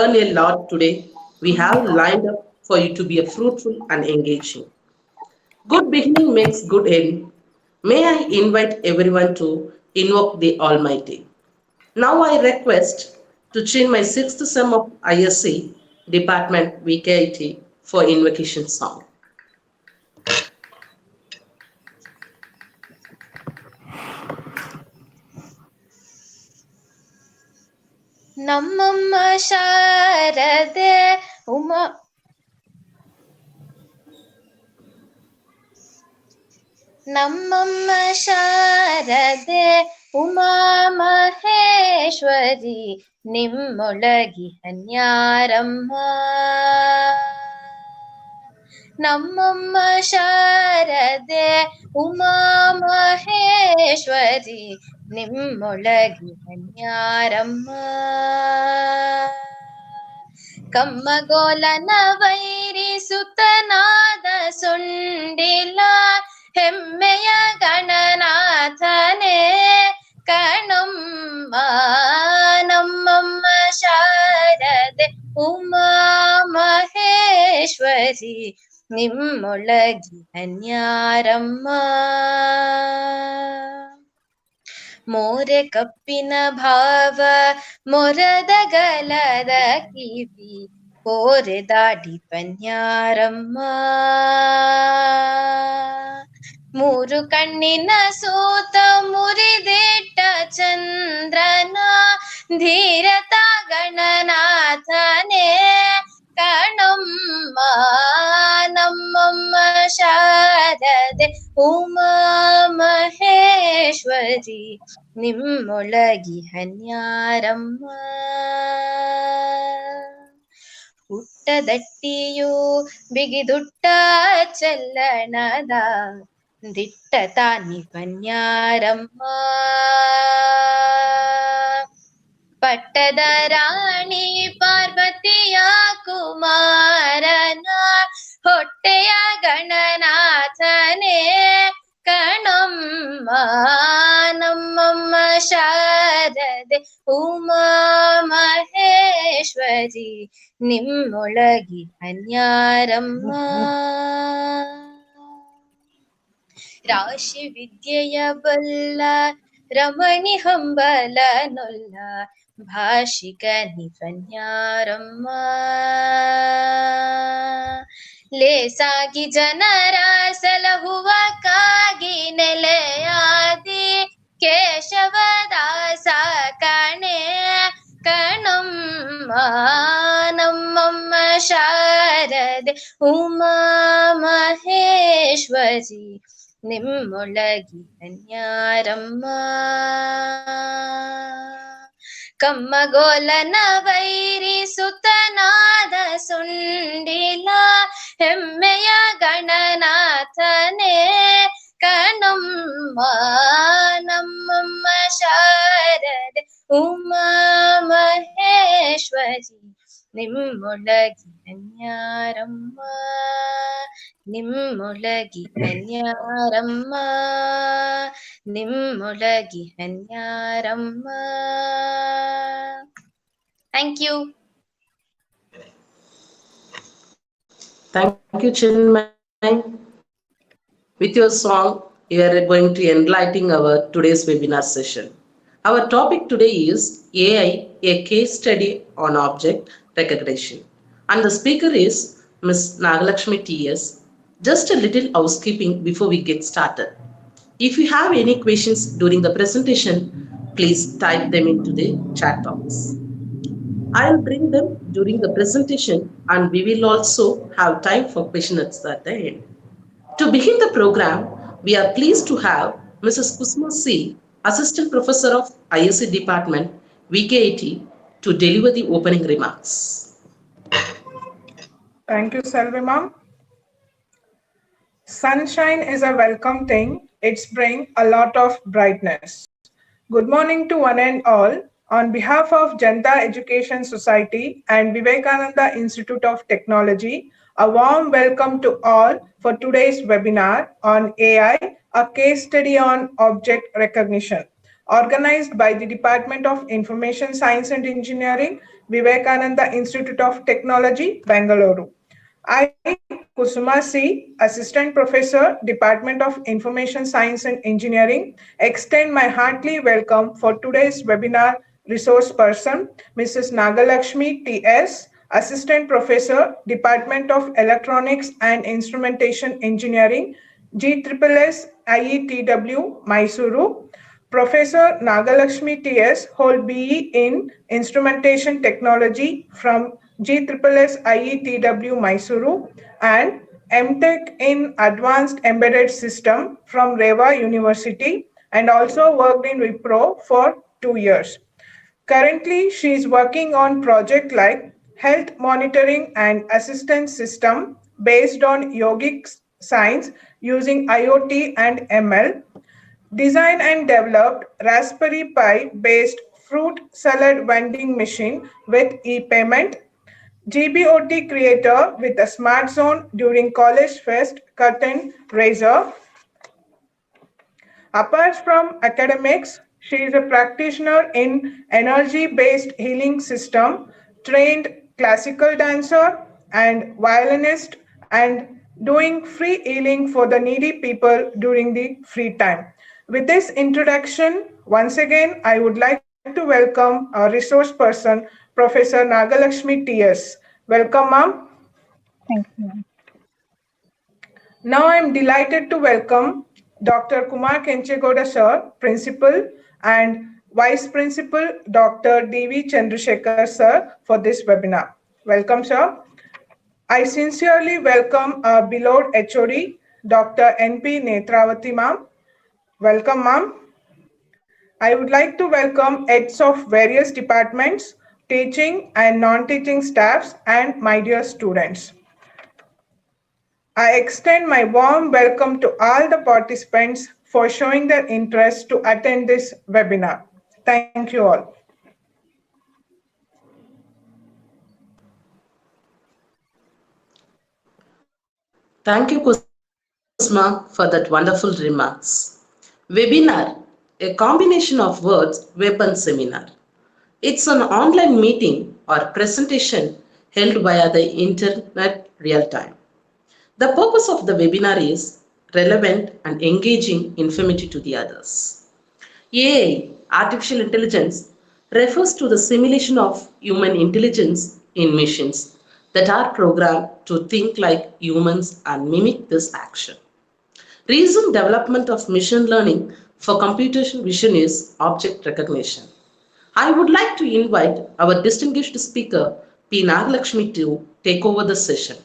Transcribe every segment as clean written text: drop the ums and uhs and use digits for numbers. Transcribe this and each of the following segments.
a lot today. We have lined up for you to be a fruitful and engaging. Good beginning makes good end. May I invite everyone to invoke the Almighty. Now I request to change my sixth sem of ISC Department VKIT for invocation song. ನಮ್ಮಮ್ಮ ಶಾರದೆ ಉಮಾ ನಮ್ಮಮ್ಮ ಶಾರದೆ ಉಮಾ ಮಹೇಶ್ವರಿ ನಿಮ್ಮೊಳಗಿ ಹನ್ಯಾರಮ್ಮ ನಮ್ಮಮ್ಮ ಶಾರದೆ ಉಮಾ ಮಹೇಶ್ವರಿ ನಿಮ್ಮೊಳಗಿ ಹನ್ಯಾರಮ್ಮ ಕಮ್ಮಗೋಲನ ವೈರಿಸುತನಾದ ಸುಂಡಿಲ ಹೆಮ್ಮೆಯ ಗಣನಾಥನೇ ಕಣಮ್ಮ ನಮ್ಮಮ್ಮ ಶಾರದೆ ಉಮಾ ಮಹೇಶ್ವರಿ ನಿಮ್ಮೊಳಗಿ ಹನ್ಯಾರಮ್ಮ ಮೋರೆ ಕಪ್ಪಿನ ಭಾವ ಮೊರದ ಗಲದ ಕಿವಿ ಕೋರೆ ದಾಡಿ ಪನ್ಯಾರಮ್ಮ ಮೂರು ಕಣ್ಣಿನ ಸೂತ ಮುರಿದಿಟ್ಟ ಚಂದ್ರನ ಧೀರತ ಗಣನಾಥನೇ ಕಣಮ್ಮ ನಮ್ಮಮ್ಮ ಶಾರದೆ ಉಮಾ ಮಹೇಶ್ವರಿ ನಿಮ್ಮೊಳಗಿ ಹನ್ಯಾರಮ್ಮ ಹುಟ್ಟದಟ್ಟಿಯು ಬಿಗಿದುಟ್ಟ ಚಲ್ಲಣದ ದಿಟ್ಟ ತಾನಿ ಪನ್ಯಾರಮ್ಮ ಪಟ್ಟದ ರಾಣಿ ಪಾರ್ವತಿಯ ಕುಮಾರನ ಹೊಟ್ಟೆಯ ಗಣನಾಥನೇ ಕಣಮ್ಮ ನಮ್ಮಮ್ಮ ಶಾರದೆ ಉಮಾ ಮಹೇಶ್ವರಿ ನಿಮ್ಮೊಳಗಿ ಹನ್ಯಾರಮ್ಮ ರಾಶಿ ವಿದ್ಯೆಯ ಬಲ್ಲ ರಮಣಿ ಹಂಬಲ ನೊಲ್ಲ ಭಾಷಿಕ ನಿಪನ್ಯಾರಮ್ಮ ಲೇಸಾಗಿ ಜನರ ಸಲಹುವ ಕಾಗಿ ನೆಲೆಯಾದಿ ಕೇಶವದಾಸ ಕಣೆ ಕಣಮ್ಮ ನಮ್ಮಮ್ಮ ಶಾರದೆ ಉಮಾ ಮಹೇಶ್ವರಿ ನಿಮ್ಮೊಳಗಿ ಹನ್ಯಾರಮ್ಮ ಕಮ್ಮಗೋಲನ ವೈರಿಸುತನಾದ ಸುಂಡಿಲ ಹೆಮ್ಮೆಯ ಗಣನಾಥನೇ ಕಣಮ್ಮ ನಮ್ಮಮ್ಮ ಶಾರದೆ ಉಮಾ ಮಹೇಶ್ವರಿ ನಿಮ್ಮೊಳಗಿ ಹನ್ಯಾರಮ್ಮ ನಿಮ್ಮೊಳಗಿ ಹನ್ಯಾರಮ್ಮ ನಿಮ್ಮೊಳಗಿ ಹನ್ಯಾರಮ್ಮ. Thank you. Thank you, Chinmay. With your song, you are going to enlighten our today's webinar session. Our topic today is AI, a case study on object recognition. And the speaker is Ms. Nagalakshmi TS. Just a little housekeeping before we get started. If you have any questions during the presentation, please type them into the chat box. I'll bring them during the presentation and we will also have time for questions at the end. To begin the program, we are pleased to have Mrs. Kusma C, Assistant Professor of ISC Department, VKIT, to deliver the opening remarks. Thank you, Selvi ma'am. Sunshine is a welcome thing. It's bring a lot of brightness. Good morning to one and all. On behalf of Janta Education Society and Vivekananda Institute of Technology, a warm welcome to all for today's webinar on AI, a case study on object recognition, organized by the Department of Information Science and Engineering, Vivekananda Institute of Technology, Bangalore. I, Kusuma C., Assistant Professor, Department of Information Science and Engineering, extend my hearty welcome for today's webinar resource person, Mrs. Nagalakshmi T.S., Assistant Professor, Department of Electronics and Instrumentation Engineering, GSSSIETW, Mysuru. Professor Nagalakshmi T.S. hold BE in Instrumentation Technology from GSSSIETW, Mysuru, and MTech in Advanced Embedded System from Reva University, and also worked in Wipro for 2 years. Currently, she is working on project like health monitoring and assistance system based on yogic science using IoT and ML, designed and developed Raspberry Pi based fruit salad vending machine with e-payment, GBOT creator with a smart zone during College Fest curtain raiser. Apart from academics, she is a practitioner in energy-based healing system, trained classical dancer and violinist, and doing free healing for the needy people during the free time. With this introduction, once again, I would like to welcome our resource person, Professor Nagalakshmi T.S. Welcome, ma'am. Thank you, ma'am. Now I am delighted to welcome Dr. Kumar Kenchegoda sir, Principal, and Vice Principal Dr. D.V. Chandrasekhar sir for this webinar. Welcome, sir. I sincerely welcome our beloved HOD, Dr. N.P. Netravati ma'am. Welcome, ma'am. I would like to welcome heads of various departments, teaching and non-teaching staffs, and my dear students. I extend my warm welcome to all the participants for showing their interest to attend this webinar. Thank you all. Thank you, Kusma, for that wonderful remarks. Webinar, a combination of words, weapon seminar. It's an online meeting or presentation held via the internet real time. The purpose of the webinar is relevant and engaging informative to the others. AI, artificial intelligence, refers to the simulation of human intelligence in machines that are programmed to think like humans and mimic this action. Recent development of machine learning for computer vision is object recognition. I would like to invite our distinguished speaker, P. Nagalakshmi, to take over the session.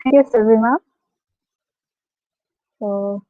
Thank you, Sylvie, ma'am. So,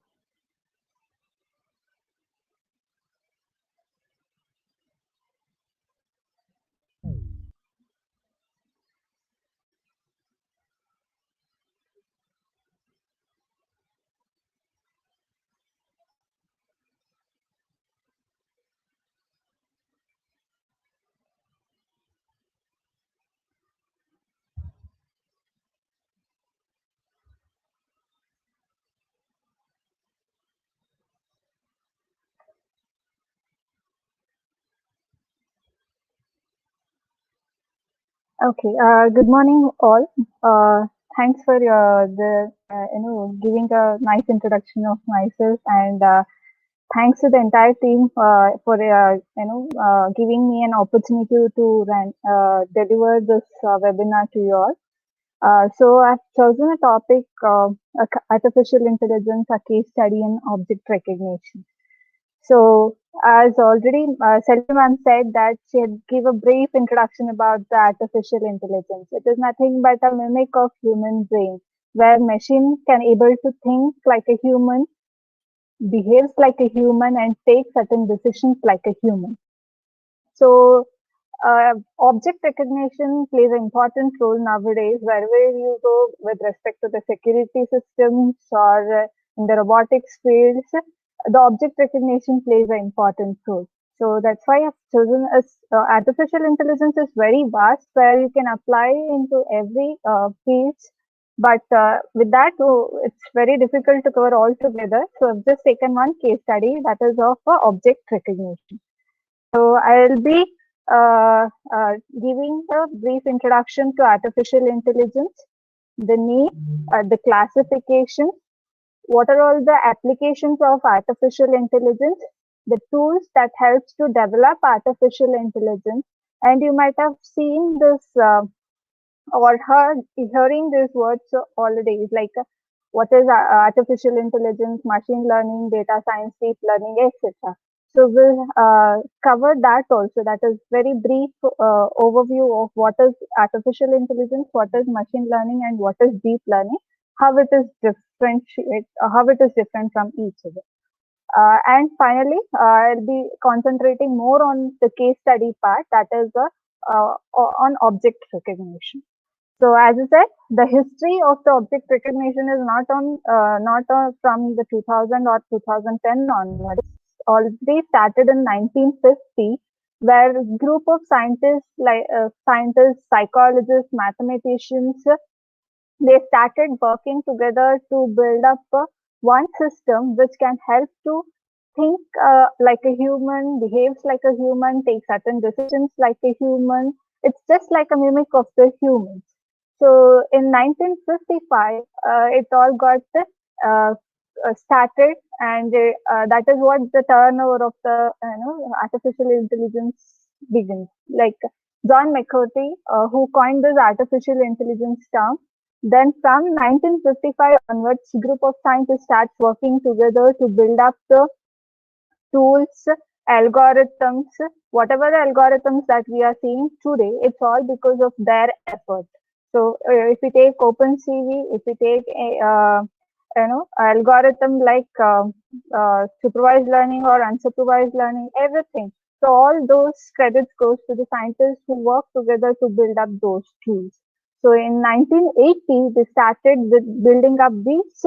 okay. Good morning, all. Thanks for giving a nice introduction of myself, and thanks to the entire team for giving me an opportunity to deliver this webinar to you all. So I've chosen a topic, artificial intelligence, a case study in object recognition. So as already Selvi ma'am said that she had give a brief introduction about the artificial intelligence. It is nothing but a mimic of human brain, where machine can able to think like a human, behaves like a human, and take certain decisions like a human. So object recognition plays an important role nowadays wherever you go with respect to the security systems or in the robotics fields. The object recognition plays an important role. So that's why I've chosen as artificial intelligence is very vast, where you can apply into every field. But with that, it's very difficult to cover all together. So I've just taken one case study that is of object recognition. So I'll be giving a brief introduction to artificial intelligence, the need, the classification, what are all the applications of artificial intelligence, the tools that helps to develop artificial intelligence, and you might have seen this or hearing these words already, is like what is artificial intelligence, machine learning, data science, deep learning, etc. So we'll cover that also. That is very brief overview of what is artificial intelligence, what is machine learning, and what is deep learning, how it is how it is different from each other. And finally, I'll be concentrating more on the case study part, that is on object recognition. So as I said, the history of the object recognition is not from the 2000 or 2010 onwards. It's already started in 1950, where a group of scientists, psychologists, mathematicians, they started working together to build up one system which can help to think like a human, behaves like a human, take certain decisions like a human. It's just like a mimic of the humans. So in 1955, it all got started, and that is what the turnover of the artificial intelligence begins. Like John McCarthy, who coined this artificial intelligence term. Then from 1955 onwards, group of scientists starts working together to build up the tools, algorithms, whatever the algorithms that we are seeing today, it's all because of their effort. So if we take OpenCV, if we take a algorithm like supervised learning or unsupervised learning, everything. So all those credits goes to the scientists who work together to build up those tools. So in 1980, they started with building up these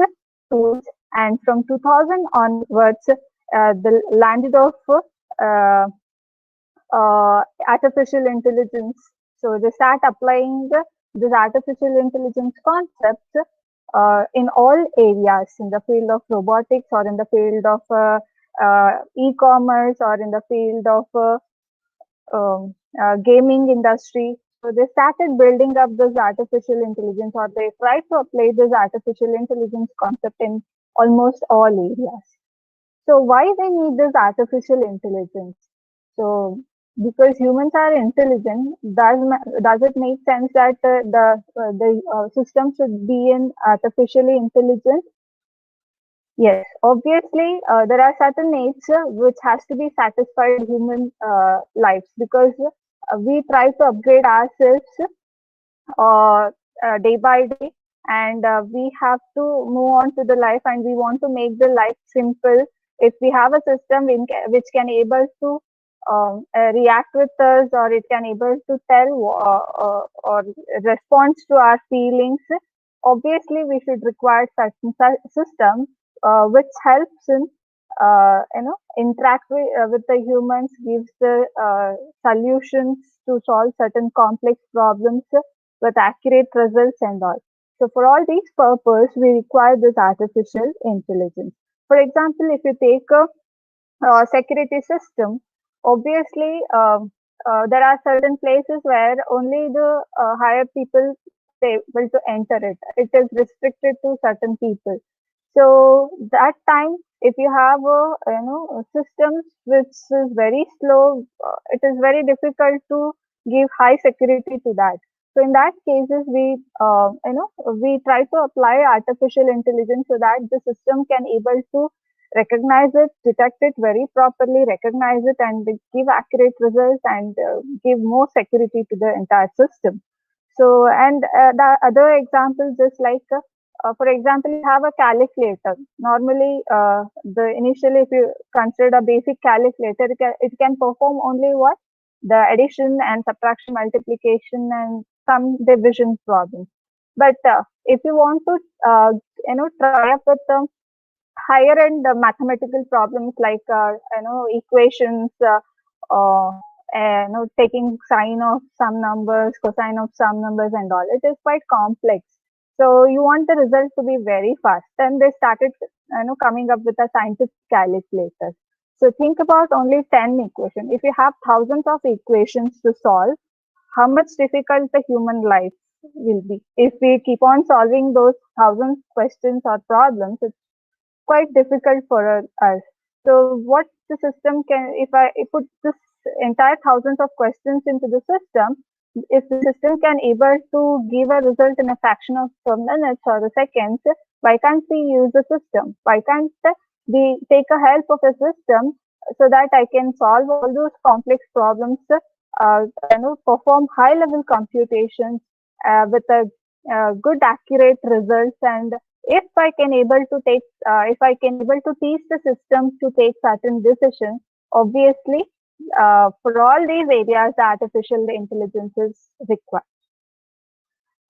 tools, and from 2000 onwards, the landed of artificial intelligence. So they start applying this artificial intelligence concepts in all areas, in the field of robotics, or in the field of e-commerce, or in the field of gaming industry. So they started building up this artificial intelligence, or they tried to apply this artificial intelligence concept in almost all areas. So why we need this artificial intelligence? So because humans are intelligent, does it make sense that the system should be in artificially intelligent? Yes, obviously there are certain needs which has to be satisfied in human lives, because we try to upgrade ourselves day by day, and we have to move on to the life, and we want to make the life simple. If we have a system which can able to react with us, or it can able to tell or respond to our feelings, obviously we should require certain system which helps in interact with the humans, gives the solutions to solve certain complex problems with accurate results and all. So for all these purposes, we require this artificial intelligence. For example, if you take a security system, obviously there are certain places where only the higher people are able to enter it. It is restricted to certain people. So that time, if you have a system which is very slow, it is very difficult to give high security to that. So in that cases, we try to apply artificial intelligence so that the system can able to recognize it, detect it very properly, recognize it, and give accurate results, and give more security to the entire system. So, and the other examples is like, for example, you have a calculator. Normally, initially, if you consider a basic calculator, it can perform only what? The addition and subtraction, multiplication, and some division problems. But if you want to, try up with higher end mathematical problems like equations, taking sine of some numbers, cosine of some numbers, and all, it is quite complex. So you want the result to be very fast. Then they started coming up with a scientific calculator. So think about only 10 equations. If you have thousands of equations to solve, how much difficult the human life will be. If we keep on solving those thousands questions or problems, it's quite difficult for us. So what the system can, if I put this entire thousands of questions into the system, if the system can able to give a result in a fraction of minutes or the seconds, why can't we use the system? Why can't we take a help of a system so that I can solve all those complex problems, perform high level computations with a good accurate results, and if I can able to take, if I can able to teach the system to take certain decisions, obviously, for all these areas, the artificial intelligence is required.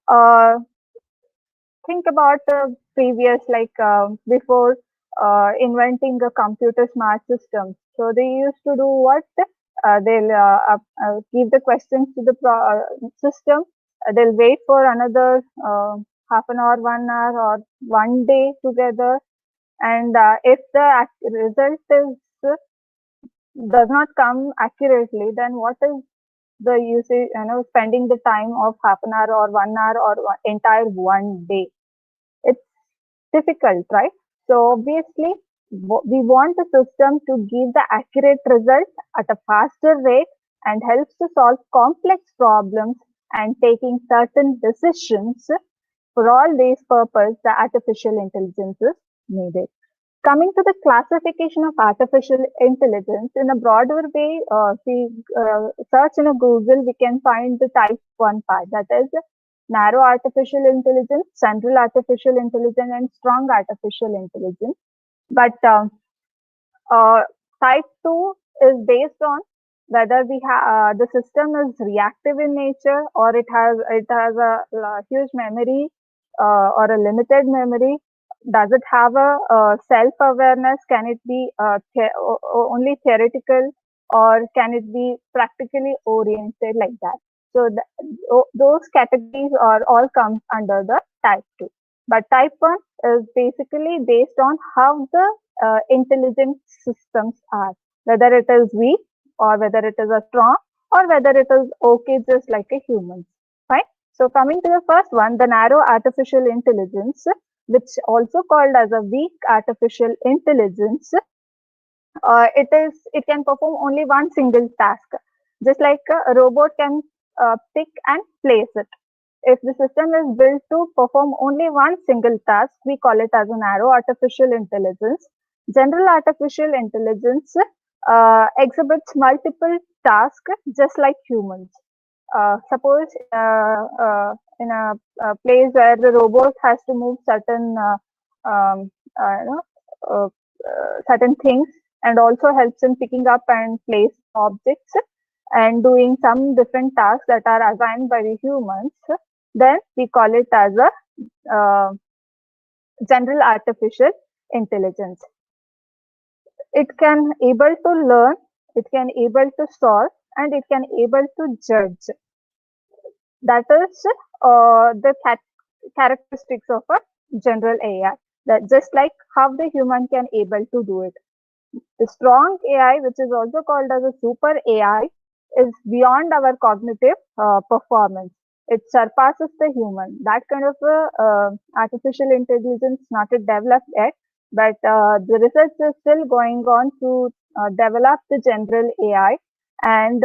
Uh, think about the previous, before inventing a computer smart system. So they used to do what? They'll give the questions to the system. They'll wait for another half an hour, 1 hour, or 1 day together. And if the result is does not come accurately, then what is the usage? Spending the time of half an hour or 1 hour or entire 1 day. It's difficult, right? So obviously, we want the system to give the accurate result at a faster rate and helps to solve complex problems and taking certain decisions. For all these purposes, the artificial intelligence is needed. Coming to the classification of artificial intelligence, in a broader way, if we search in a Google, we can find the type 1 part, that is narrow artificial intelligence, general artificial intelligence, and strong artificial intelligence. But type 2 is based on whether the system is reactive in nature, or it has a huge memory or a limited memory. Does it have a self-awareness? Can it be only theoretical, or can it be practically oriented like that? So those categories are all come under the type 2. But type 1 is basically based on how the intelligent systems are, whether it is weak or whether it is a strong or whether it is okay just like a human. Right? So coming to the first one, the narrow artificial intelligence, which also called as a weak artificial intelligence, it can perform only one single task, just like a robot can pick and place it. If the system is built to perform only one single task, we call it as a narrow artificial intelligence. General artificial intelligence exhibits multiple tasks just like humans. Suppose in a place where the robot has to move certain certain things, and also helps in picking up and place objects and doing some different tasks that are assigned by the humans, then we call it as a general artificial intelligence. It can able to learn, it can able to solve, and it can able to judge. That is the characteristics of a general AI. That just like how the human can able to do it. The strong AI, which is also called as a super AI, is beyond our cognitive performance. It surpasses the human. That kind of artificial intelligence not yet developed yet, but the research is still going on to develop the general AI, and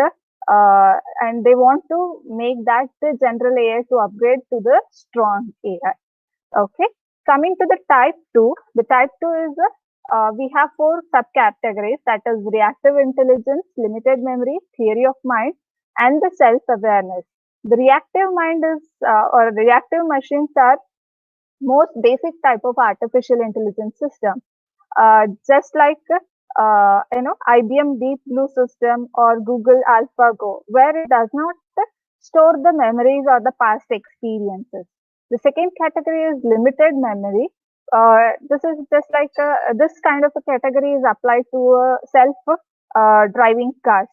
they want to make that the general AI to upgrade to the strong AI. Okay. Coming to the type 2, the type 2 is we have 4 subcategories, that is reactive intelligence, limited memory, theory of mind, and the self-awareness. The reactive mind is, or reactive machines are most basic type of artificial intelligence system. Just like, IBM Deep Blue system or Google AlphaGo, where it does not store the memories or the past experiences. The second category is limited memory. This is just like this kind of a category is applied to self-driving cars,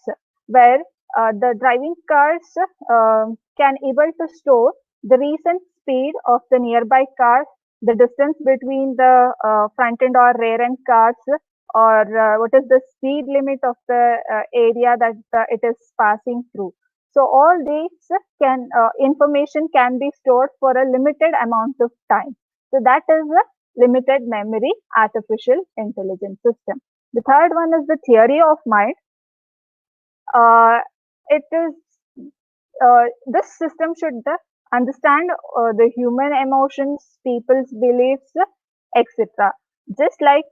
where the driving cars can able to store the recent speed of the nearby cars, the distance between the front end or rear end cars, or what is the speed limit of the area that it is passing through. So all these information can be stored for a limited amount of time. So that is a limited memory artificial intelligence system. The third one is the theory of mind. It is this system should understand the human emotions, people's beliefs, etc. Just like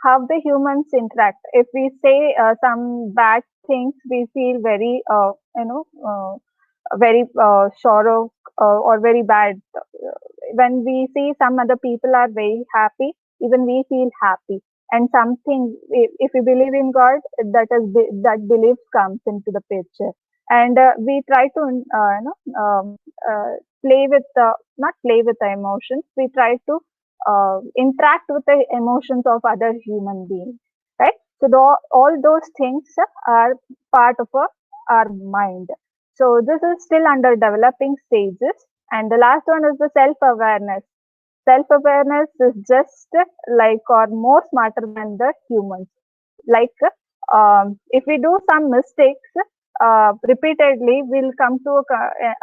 how the humans interact. If we say some bad things, we feel very, very sorrow or very bad. When we see some other people are very happy, even we feel happy. And something, if we believe in God, that belief comes into the picture. And we try to, play with, not play with the emotions. We try to interact with the emotions of other human beings, right? So all those things are part of our mind. So this is still under developing stages. And the last one is the self-awareness. Self-awareness is just like or more smarter than the humans. Like if we do some mistakes repeatedly, we'll come to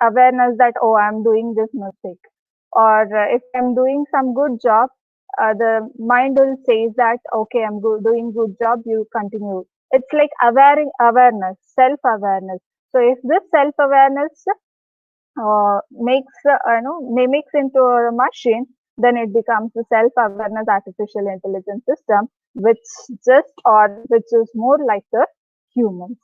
awareness that, oh, I'm doing this mistake. Or if I'm doing some good job, the mind will say that, okay, I'm doing good job, you continue. It's like awareness, self-awareness. So if this self-awareness mimics into a machine, then it becomes a self-awareness artificial intelligence system, which is more like the humans.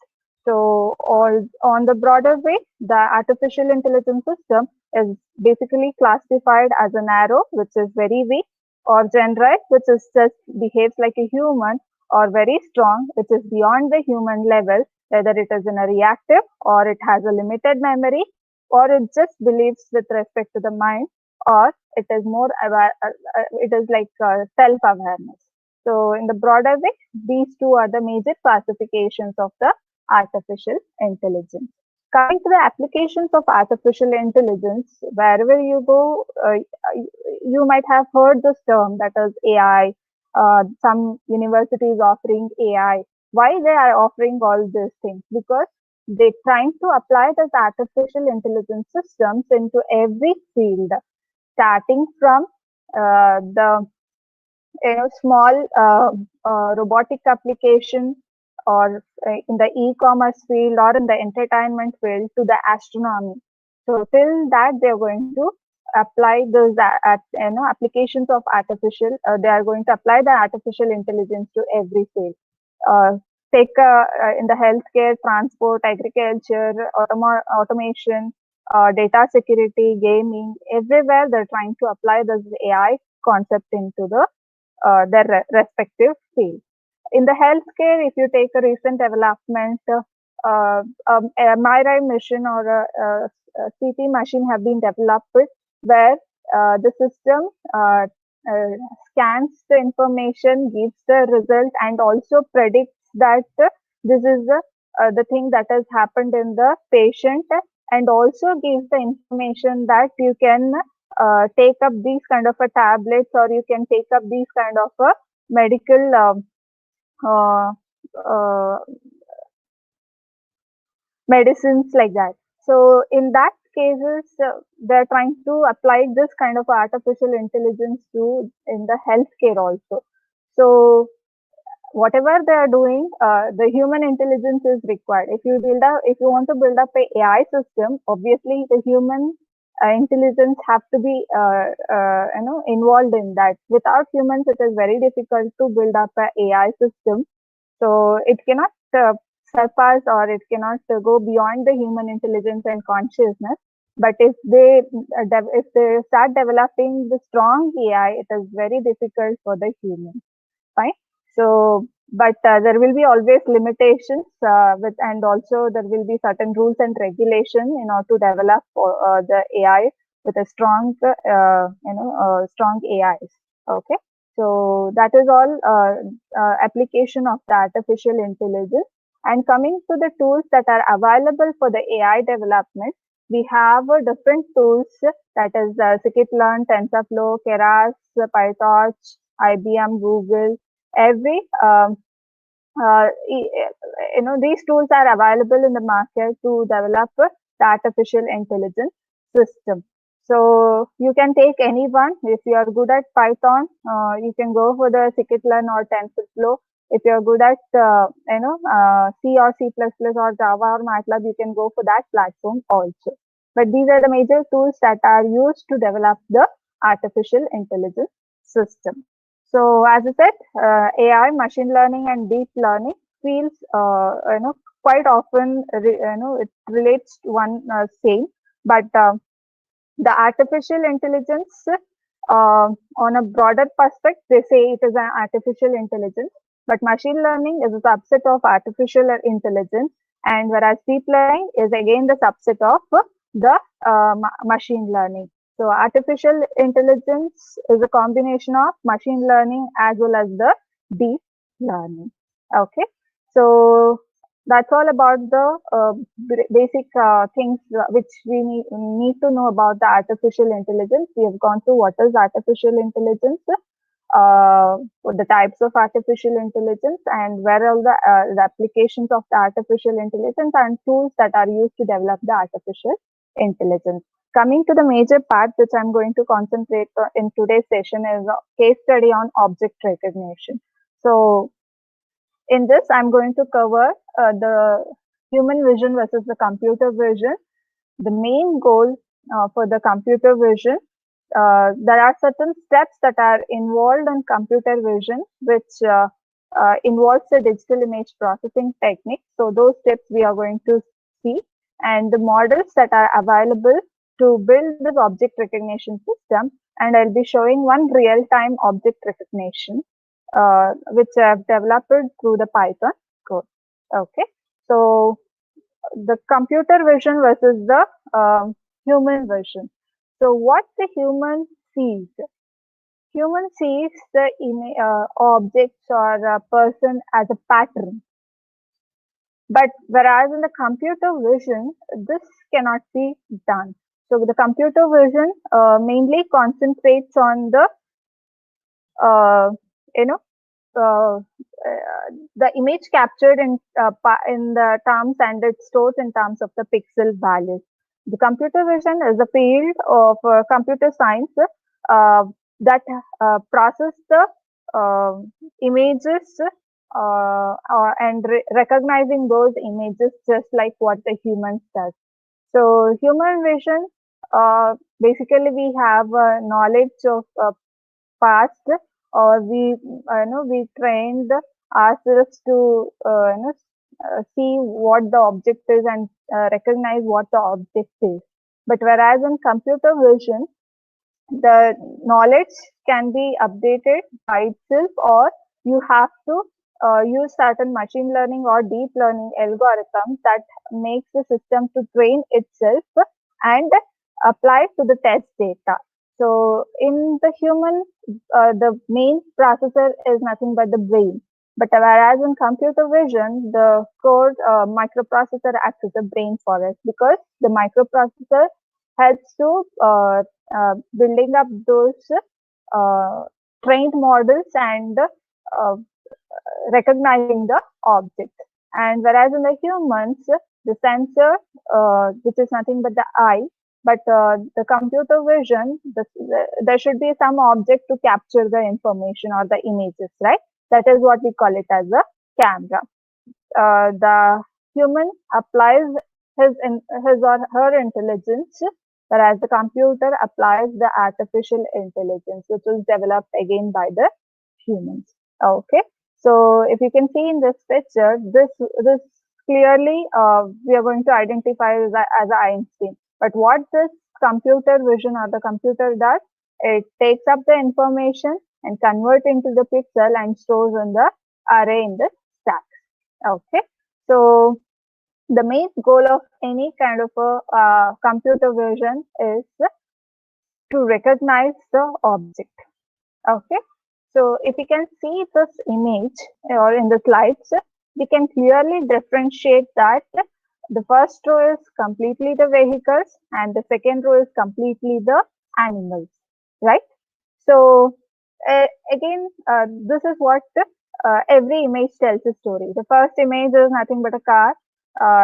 So, all on the broader way, the artificial intelligence system is basically classified as an arrow, which is very weak, or general, which is just behaves like a human, or very strong, which is beyond the human level, whether it is in a reactive or it has a limited memory, or it just believes with respect to the mind, or it is more aware, it is like self-awareness. So in the broader way, these two are the major classifications of the artificial intelligence. Coming to the applications of artificial intelligence, wherever you go, you might have heard this term, that is AI. Some universities offering AI. Why they are offering all these things? Because they're trying to apply this artificial intelligence systems into every field, starting from the small robotic application, or in the e-commerce field, or in the entertainment field, to the astronomy. So till that they're going to apply those applications of artificial. They are going to apply the artificial intelligence to every field. Uh, take in the healthcare, transport, agriculture, automation, data security, gaming, everywhere they're trying to apply this AI concept into their respective field. In the healthcare, if you take a recent development, a MRI machine or a CT machine have been developed where the system scans the information, gives the result, and also predicts that this is the thing that has happened in the patient, and also gives the information that you can take up these kind of a tablets, or you can take up these kind of a medical uh, uh, medicines, like that. So in that cases, they're trying to apply this kind of artificial intelligence to in the healthcare also. So whatever they are doing, the human intelligence is required. If you want to build up a AI system, obviously the human intelligence have to be involved in that. Without humans, it is very difficult to build up a AI system. So it cannot surpass, or it cannot go beyond the human intelligence and consciousness. But if they start developing the strong AI, it is very difficult for the humans. Fine. So, but there will be always limitations and also there will be certain rules and regulation in order to develop the AI with a strong, strong AIs. Okay. So that is all application of the artificial intelligence. And coming to the tools that are available for the AI development, we have different tools, that is scikit-learn, TensorFlow, Keras, PyTorch, IBM, Google, every these tools are available in the market to develop the artificial intelligence system. So you can take anyone. If you are good at Python, you can go for the scikit-learn or TensorFlow. If you are good at C or C++ or Java or MATLAB, you can go for that platform also. But these are the major tools that are used to develop the artificial intelligence system. So as I said, AI, machine learning, and deep learning feels quite often it relates to one same, but the artificial intelligence on a broader perspective, they say it is an artificial intelligence, but machine learning is a subset of artificial intelligence, and whereas deep learning is again the subset of the machine learning. So artificial intelligence is a combination of machine learning as well as the deep learning. Okay, so that's all about the basic things which we need to know about the artificial intelligence. We have gone through what is artificial intelligence, the types of artificial intelligence, and where are the applications of the artificial intelligence and tools that are used to develop the artificial intelligence. Coming to the major part which I'm going to concentrate in today's session is a case study on object recognition. So in this, I'm going to cover the human vision versus the computer vision. The main goal for the computer vision, there are certain steps that are involved in computer vision, which involves the digital image processing technique. So those steps we are going to see, and the models that are available to build this object recognition system. And I'll be showing one real-time object recognition which I have developed through the Python code. Okay, so the computer vision versus the human vision. So what the human sees? Human sees the objects or a person as a pattern. But whereas in the computer vision, this cannot be done. So the computer vision mainly concentrates on the the image captured in the terms, and it stores in terms of the pixel values. The computer vision is a field of computer science that process the images and recognizing those images just like what the humans does. So human vision, basically we have knowledge of past, or we trained ourselves to see what the object is and recognize what the object is. But whereas in computer vision, the knowledge can be updated by itself, or you have to use certain machine learning or deep learning algorithms that makes the system to train itself and apply to the test data. So in the human, the main processor is nothing but the brain. But whereas in computer vision, the core microprocessor acts as a brain for us, because the microprocessor helps to building up those trained models and recognizing the object. And whereas in the humans, the sensor, which is nothing but the eye, but the computer vision, there should be some object to capture the information or the images, right? That is what we call it as a camera. The human applies his or her intelligence, whereas the computer applies the artificial intelligence, which is developed again by the humans. Okay, so if you can see in this picture, this clearly we are going to identify as Einstein. But what this computer vision or the computer does, it takes up the information and converts into the pixel and stores in the array in the stack. Okay, so the main goal of any kind of a computer vision is to recognize the object. Okay, so if you can see this image or in the slides, we can clearly differentiate that the first row is completely the vehicles and the second row is completely the animals, right? So again, this is what every image tells a story. The first image is nothing but a car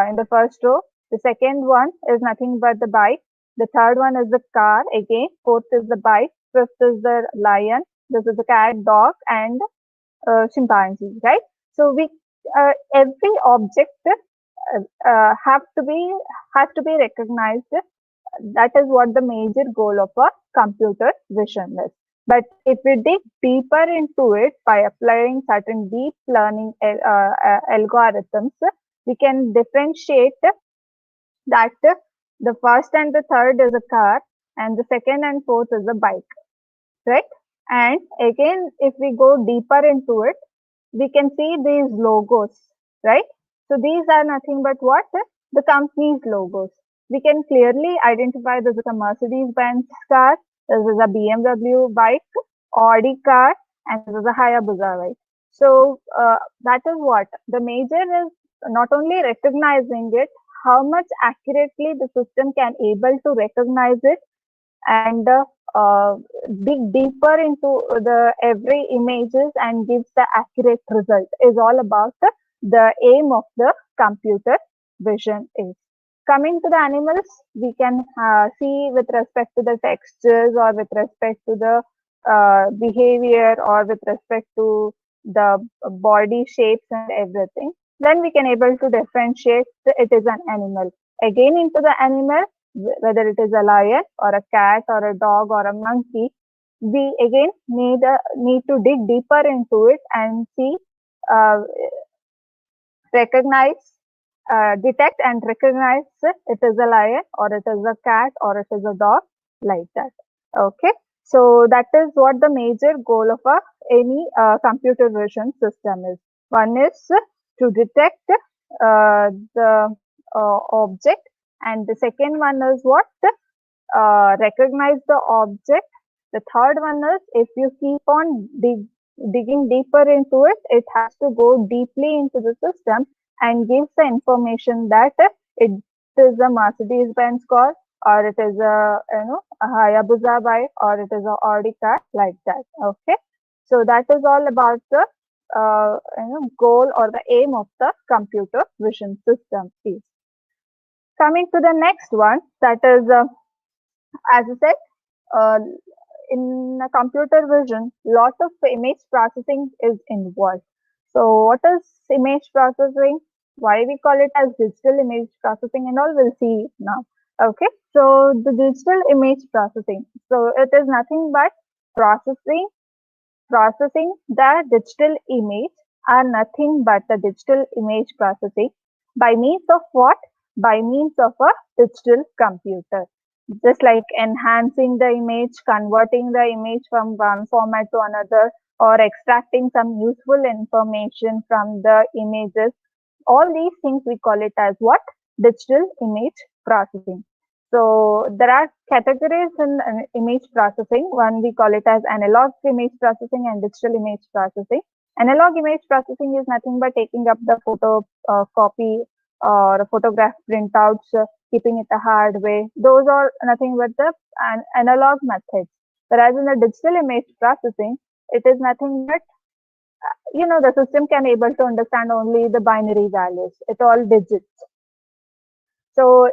in the first row. The second one is nothing but the bike. The third one is the car again. Fourth is the bike. Fifth is the lion. This is the cat, dog, and chimpanzee, right? So we every object have to be recognized. That is what the major goal of a computer vision is. But if we dig deeper into it by applying certain deep learning algorithms, we can differentiate that the first and the third is a car and the second and fourth is a bike, right? And again, if we go deeper into it, we can see these logos, right? So these are nothing but what? The company's logos. We can clearly identify this is a Mercedes-Benz car, this is a BMW bike, Audi car, and this is a Hayabusa bike. So that is what the major is, not only recognizing it, how much accurately the system can able to recognize it and dig deeper into the every images and gives the accurate result is all about the aim of the computer vision is. Coming to the animals, we can see with respect to the textures or with respect to the behavior or with respect to the body shapes and everything. Then we can able to differentiate it is an animal. Again into the animal, whether it is a lion or a cat or a dog or a monkey, we again need to dig deeper into it and see, recognize, detect and recognize it is a lion or it is a cat or it is a dog, like that. Okay, so that is what the major goal of any computer vision system is. One is to detect the object, and the second one is what? Recognize the object. The third one is if you keep on digging deeper into it, it has to go deeply into the system and gives the information that it is a Mercedes-Benz car or it is a a Hayabusa bike or it is a Audi car, like that. Okay, so that is all about the goal or the aim of the computer vision system is. Coming to the next one, that is as I said, uh, in computer vision, lot of image processing is involved. So what is image processing? Why we call it as digital image processing and all, we'll see now. Okay, so the digital image processing. So it is nothing but processing the digital image are nothing but the digital image processing by means of what? By means of a digital computer. Just like enhancing the image, converting the image from one format to another, or extracting some useful information from the images. All these things we call it as what? Digital image processing. So there are categories in image processing. One we call it as analog image processing and digital image processing. Analog image processing is nothing but taking up the photo copy or photograph printouts, keeping it a hard way. Those are nothing but the analog methods. Whereas in the digital image processing, it is nothing but the system can able to understand only the binary values. It's all digits. So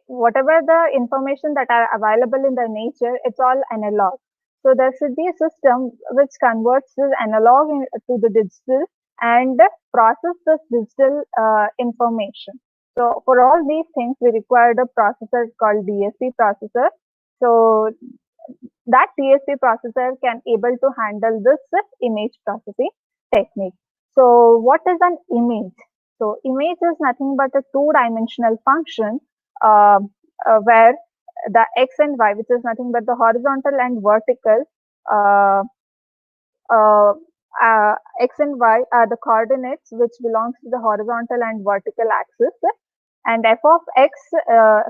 whatever the information that are available in the nature, it's all analog. So there should be a system which converts this analog to the digital and process this digital information. So for all these things, we required a processor called DSP processor. So that DSP processor can able to handle this image processing technique. So what is an image? So image is nothing but a two-dimensional function where the x and y, which is nothing but the horizontal and vertical, x and y are the coordinates which belongs to the horizontal and vertical axis, and f of x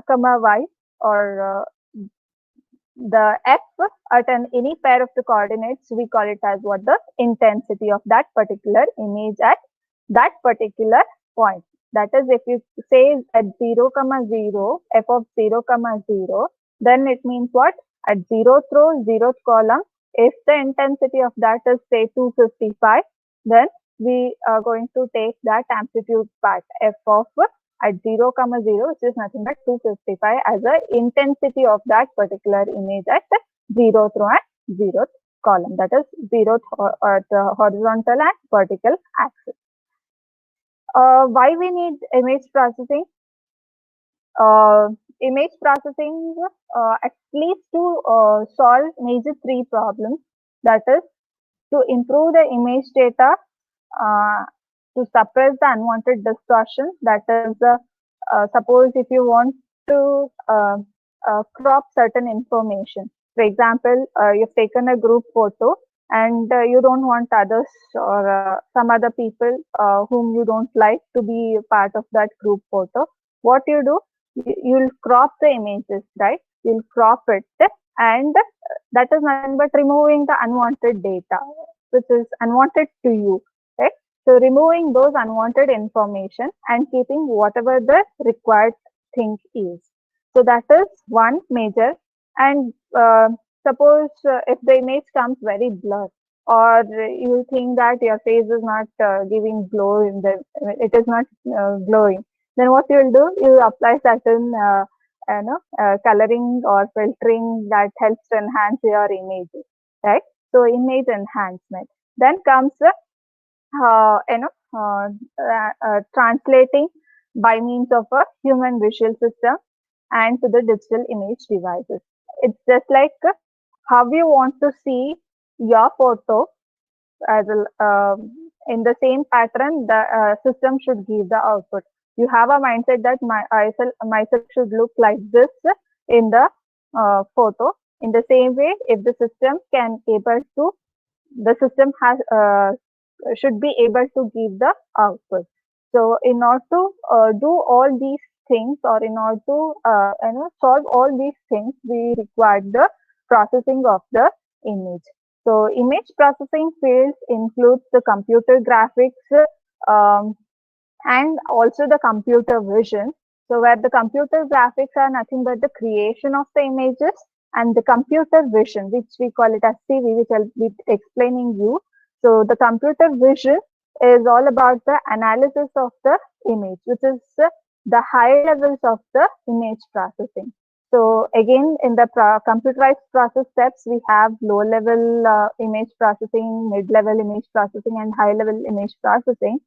comma y, or the f at any pair of the coordinates, we call it as what? The intensity of that particular image at that particular point. That is, if you say at 0, 0, f of 0, 0, then it means what? At 0th row, 0th column, if the intensity of that is say 255, then we are going to take that amplitude part f of at 0, 0, which is nothing but 255 as the intensity of that particular image at the 0th row and 0th column. That is 0th at the horizontal and vertical axis. Why we need image processing? Image processing at least to solve major three problems. That is to improve the image data, to suppress the unwanted distortion. That is, suppose if you want to crop certain information. For example, you've taken a group photo and you don't want others or some other people whom you don't like to be part of that group photo. What you do? You'll crop the images, right? You'll crop it, and that is nothing but removing the unwanted data, which is unwanted to you, right? So removing those unwanted information and keeping whatever the required thing is. So that is one major. And suppose if the image comes very blurred, or you think that your face is not giving glow in the, it is not glowing, then what you will do? You apply certain coloring or filtering that helps to enhance your images, right? So image enhancement. Then comes translating by means of a human visual system and to the digital image devices. It's just like how you want to see your photo as in the same pattern, the system should give the output. You have a mindset that myself should look like this in the photo. In the same way, if the system should be able to give the output. So in order to do all these things, or in order to solve all these things, we require the processing of the image. So image processing fields includes the computer graphics and also the computer vision. So where the computer graphics are nothing but the creation of the images, and the computer vision, which we call it as CV, which I'll be explaining you. So the computer vision is all about the analysis of the image, which is the high levels of the image processing. So again, in the computerized process steps, we have low level image processing, mid level image processing, and high level image processing.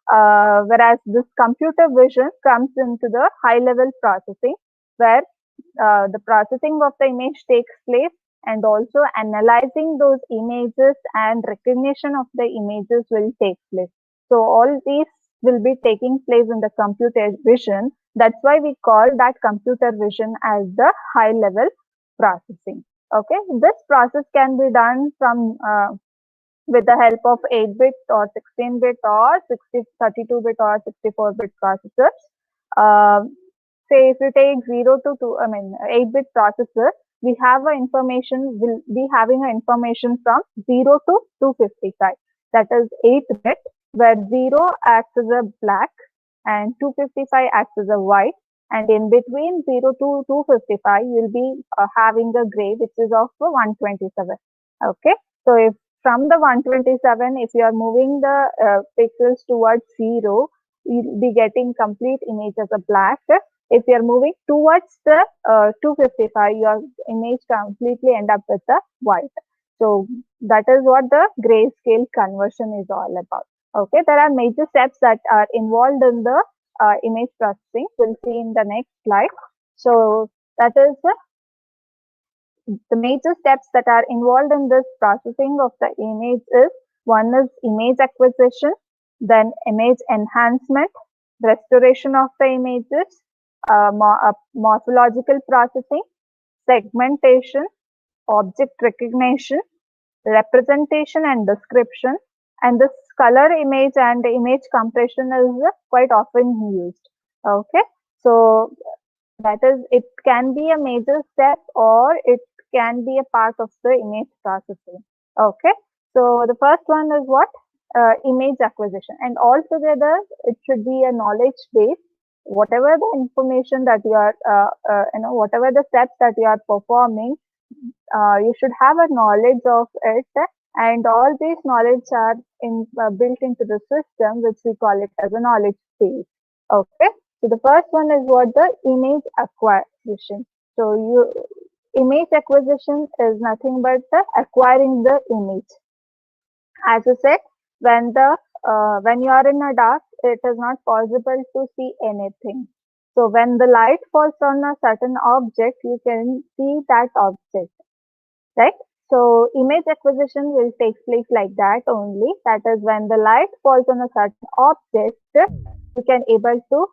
Whereas this computer vision comes into the high level processing, where the processing of the image takes place, and also analyzing those images and recognition of the images will take place. So all these will be taking place in the computer vision. That's why we call that computer vision as the high level processing. Okay, this process can be done from with the help of 8-bit or 16-bit or 32-bit or 64-bit processors. Say if you take 8-bit processor, we have will be having information from 0 to 255. That is 8-bit, where 0 acts as a black and 255 acts as a white. And in between 0 to 255, you'll be having a gray, which is of 127. Okay, so if from the 127, if you are moving the pixels towards 0, you'll be getting complete image as a black. If you are moving towards the 255, your image completely end up with the white. So that is what the grayscale conversion is all about. Okay, there are major steps that are involved in the image processing. We'll see in the next slide. So that is the major steps that are involved in this processing of the image is: one is image acquisition, then image enhancement, restoration of the images, morphological processing, segmentation, object recognition, representation and description, and this color image and image compression is quite often used. Okay, so that is, it can be a major step or it can be a part of the image processing. Okay, so the first one is what? Image acquisition, and altogether it should be a knowledge base. Whatever the information that you are, whatever the steps that you are performing, you should have a knowledge of it, And all these knowledge are built into the system, which we call it as a knowledge base. Okay. So the first one is what the image acquisition. So image acquisition is nothing but the acquiring the image. As I said, when you are in a dark, it is not possible to see anything. So when the light falls on a certain object, you can see that object, right? So image acquisition will take place like that only. That is, when the light falls on a certain object, you can able to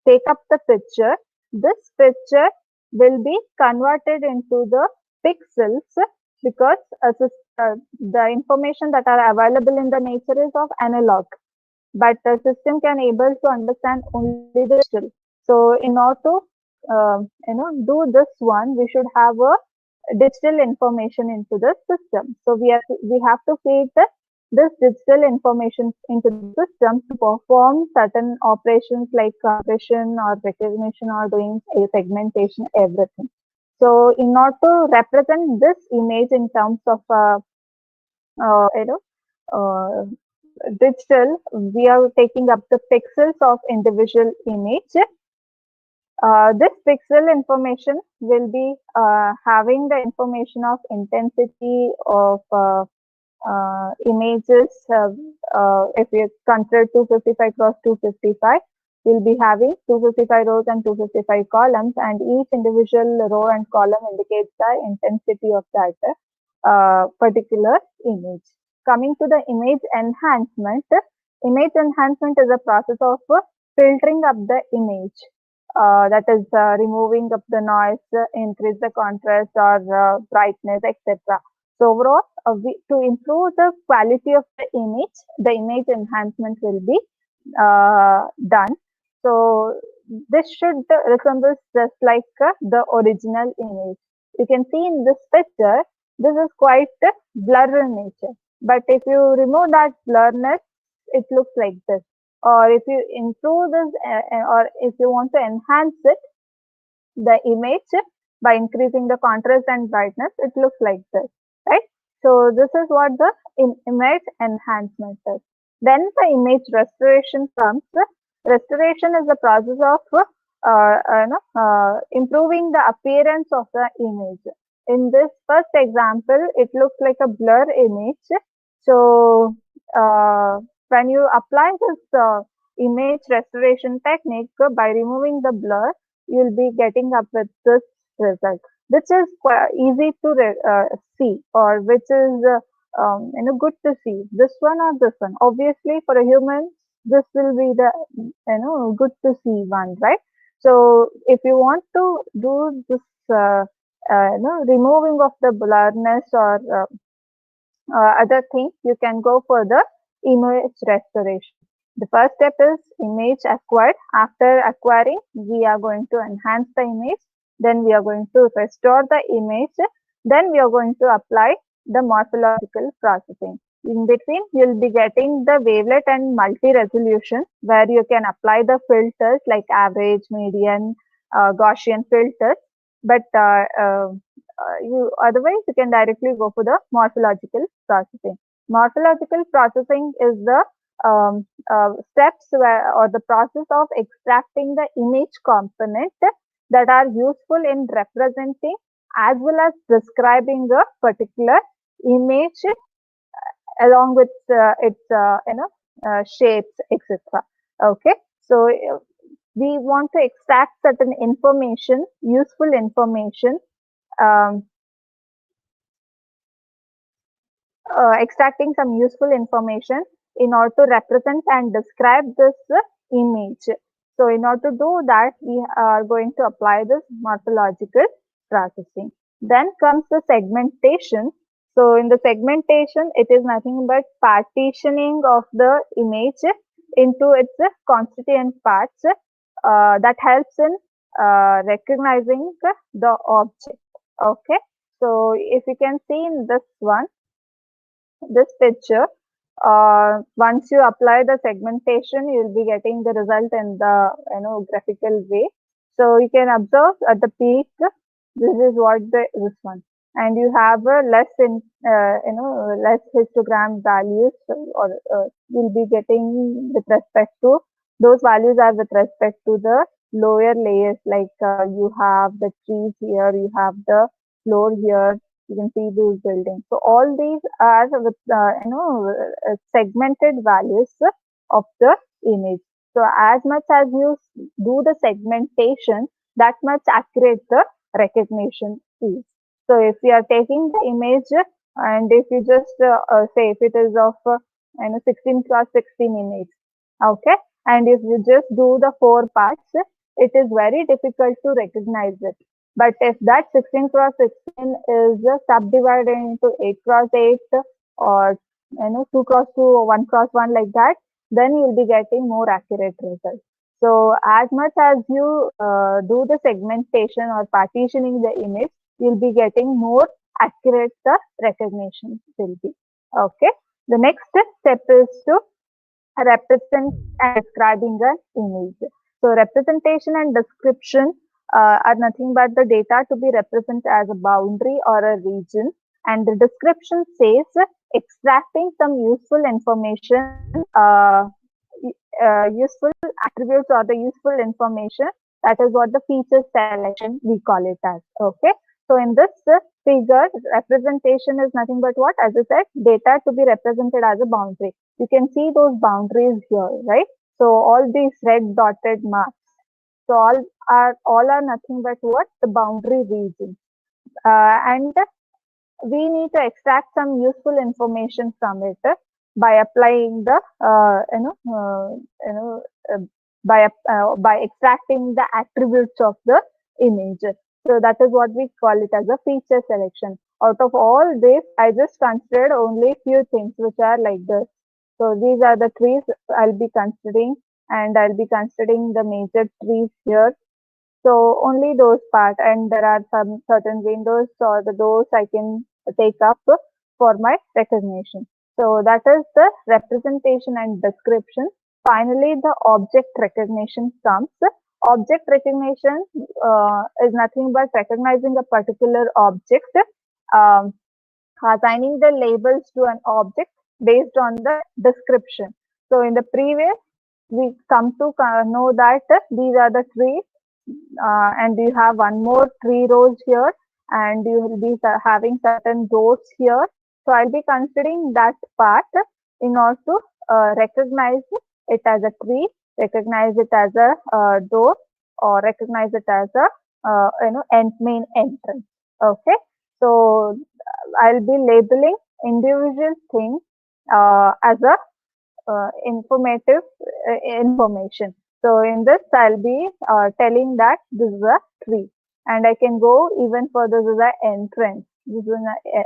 take up the picture. This picture will be converted into the pixels, because the information that are available in the nature is of analog, but the system can able to understand only the digital. So in order to do this one, we should have a digital information into the system. So we have to feed this digital information into the system to perform certain operations like compression or recognition or doing a segmentation, everything. So in order to represent this image in terms of uh, you know uh, digital, we are taking up the pixels of individual image. This pixel information will be having the information of intensity of images. If you consider 255 cross 255, we'll be having 255 rows and 255 columns, and each individual row and column indicates the intensity of that particular image. Coming to the image enhancement is a process of filtering up the image. That is removing up the noise, increase the contrast or brightness, etc. So overall, to improve the quality of the image enhancement will be done. So this should resemble just like the original image. You can see in this picture, this is quite blur in nature. But if you remove that blurriness, it looks like this. Or if you improve this, or if you want to enhance it, the image by increasing the contrast and brightness, it looks like this, right? So this is what the image enhancement is. Then the image restoration comes. Restoration is the process of improving the appearance of the image. In this first example, it looks like a blur image. So when you apply this image restoration technique by removing the blur, you'll be getting up with this result, which is quite easy to see, or which is good to see. This one or this one. Obviously, for a human, this will be the good to see one, right? So if you want to do this removing of the blurriness or other things, you can go for the image restoration. The first step is image acquired. After acquiring, we are going to enhance the image. Then we are going to restore the image. Then we are going to apply the morphological processing. In between, you'll be getting the wavelet and multi-resolution, where you can apply the filters like average, median, Gaussian filters. But otherwise, you can directly go for the morphological processing. Morphological processing is the steps or the process of extracting the image component that are useful in representing as well as describing a particular image along with its shapes, etc. Okay, so we want to extract certain information, useful information, extracting some useful information in order to represent and describe this image. So in order to do that, we are going to apply this morphological processing. Then comes the segmentation. So in the segmentation, it is nothing but partitioning of the image into its constituent parts that helps in recognizing the object. Okay, so if you can see in this picture, once you apply the segmentation, you'll be getting the result in the graphical way. So you can observe at the peak, this is what this one, and you have a less histogram values, or will be getting with respect to those values are with respect to the lower layers, like you have the trees here, you have the floor here, you can see these buildings. So all these are with segmented values of the image. So as much as you do the segmentation, that much accurate the recognition is. So if you are taking the image, and if you just say if it is of 16 cross 16 image, okay, and if you just do the 4 parts, it is very difficult to recognize it. But if that 16 cross 16 is subdivided into 8 cross 8, or 2 cross 2 or 1 cross 1, like that, then you will be getting more accurate results. So as much as you do the segmentation or partitioning the image, you'll be getting more accurate the recognition will be. Okay. The next step is to represent and describing an image. So representation and description are nothing but the data to be represented as a boundary or a region, and the description says extracting some useful information, useful attributes or the useful information. That is what the feature selection we call it as. Okay. So in this figure, representation is nothing but what? As I said, data to be represented as a boundary. You can see those boundaries here, right? So all these red dotted marks. So all are nothing but what? The boundary regions. And we need to extract some useful information from it by applying the by extracting the attributes of the image. So that is what we call it as a feature selection. Out of all this, I just considered only few things which are like this. So these are the trees I'll be considering, and I'll be considering the major trees here. So only those parts, and there are some certain windows or the doors I can take up for my recognition. So that is the representation and description. Finally, the object recognition comes. Object recognition is nothing but recognizing a particular object, um, assigning the labels to an object based on the description. So in the previous, we come to know that these are the trees, and you have one more tree rows here, and you will be having certain doors here. So I'll be considering that part in order to recognize it as a tree, recognize it as a door, or recognize it as a main entrance. Okay. So I'll be labeling individual things as a informative information. So in this, I'll be telling that this is a tree, and I can go even further. This is an entrance. This is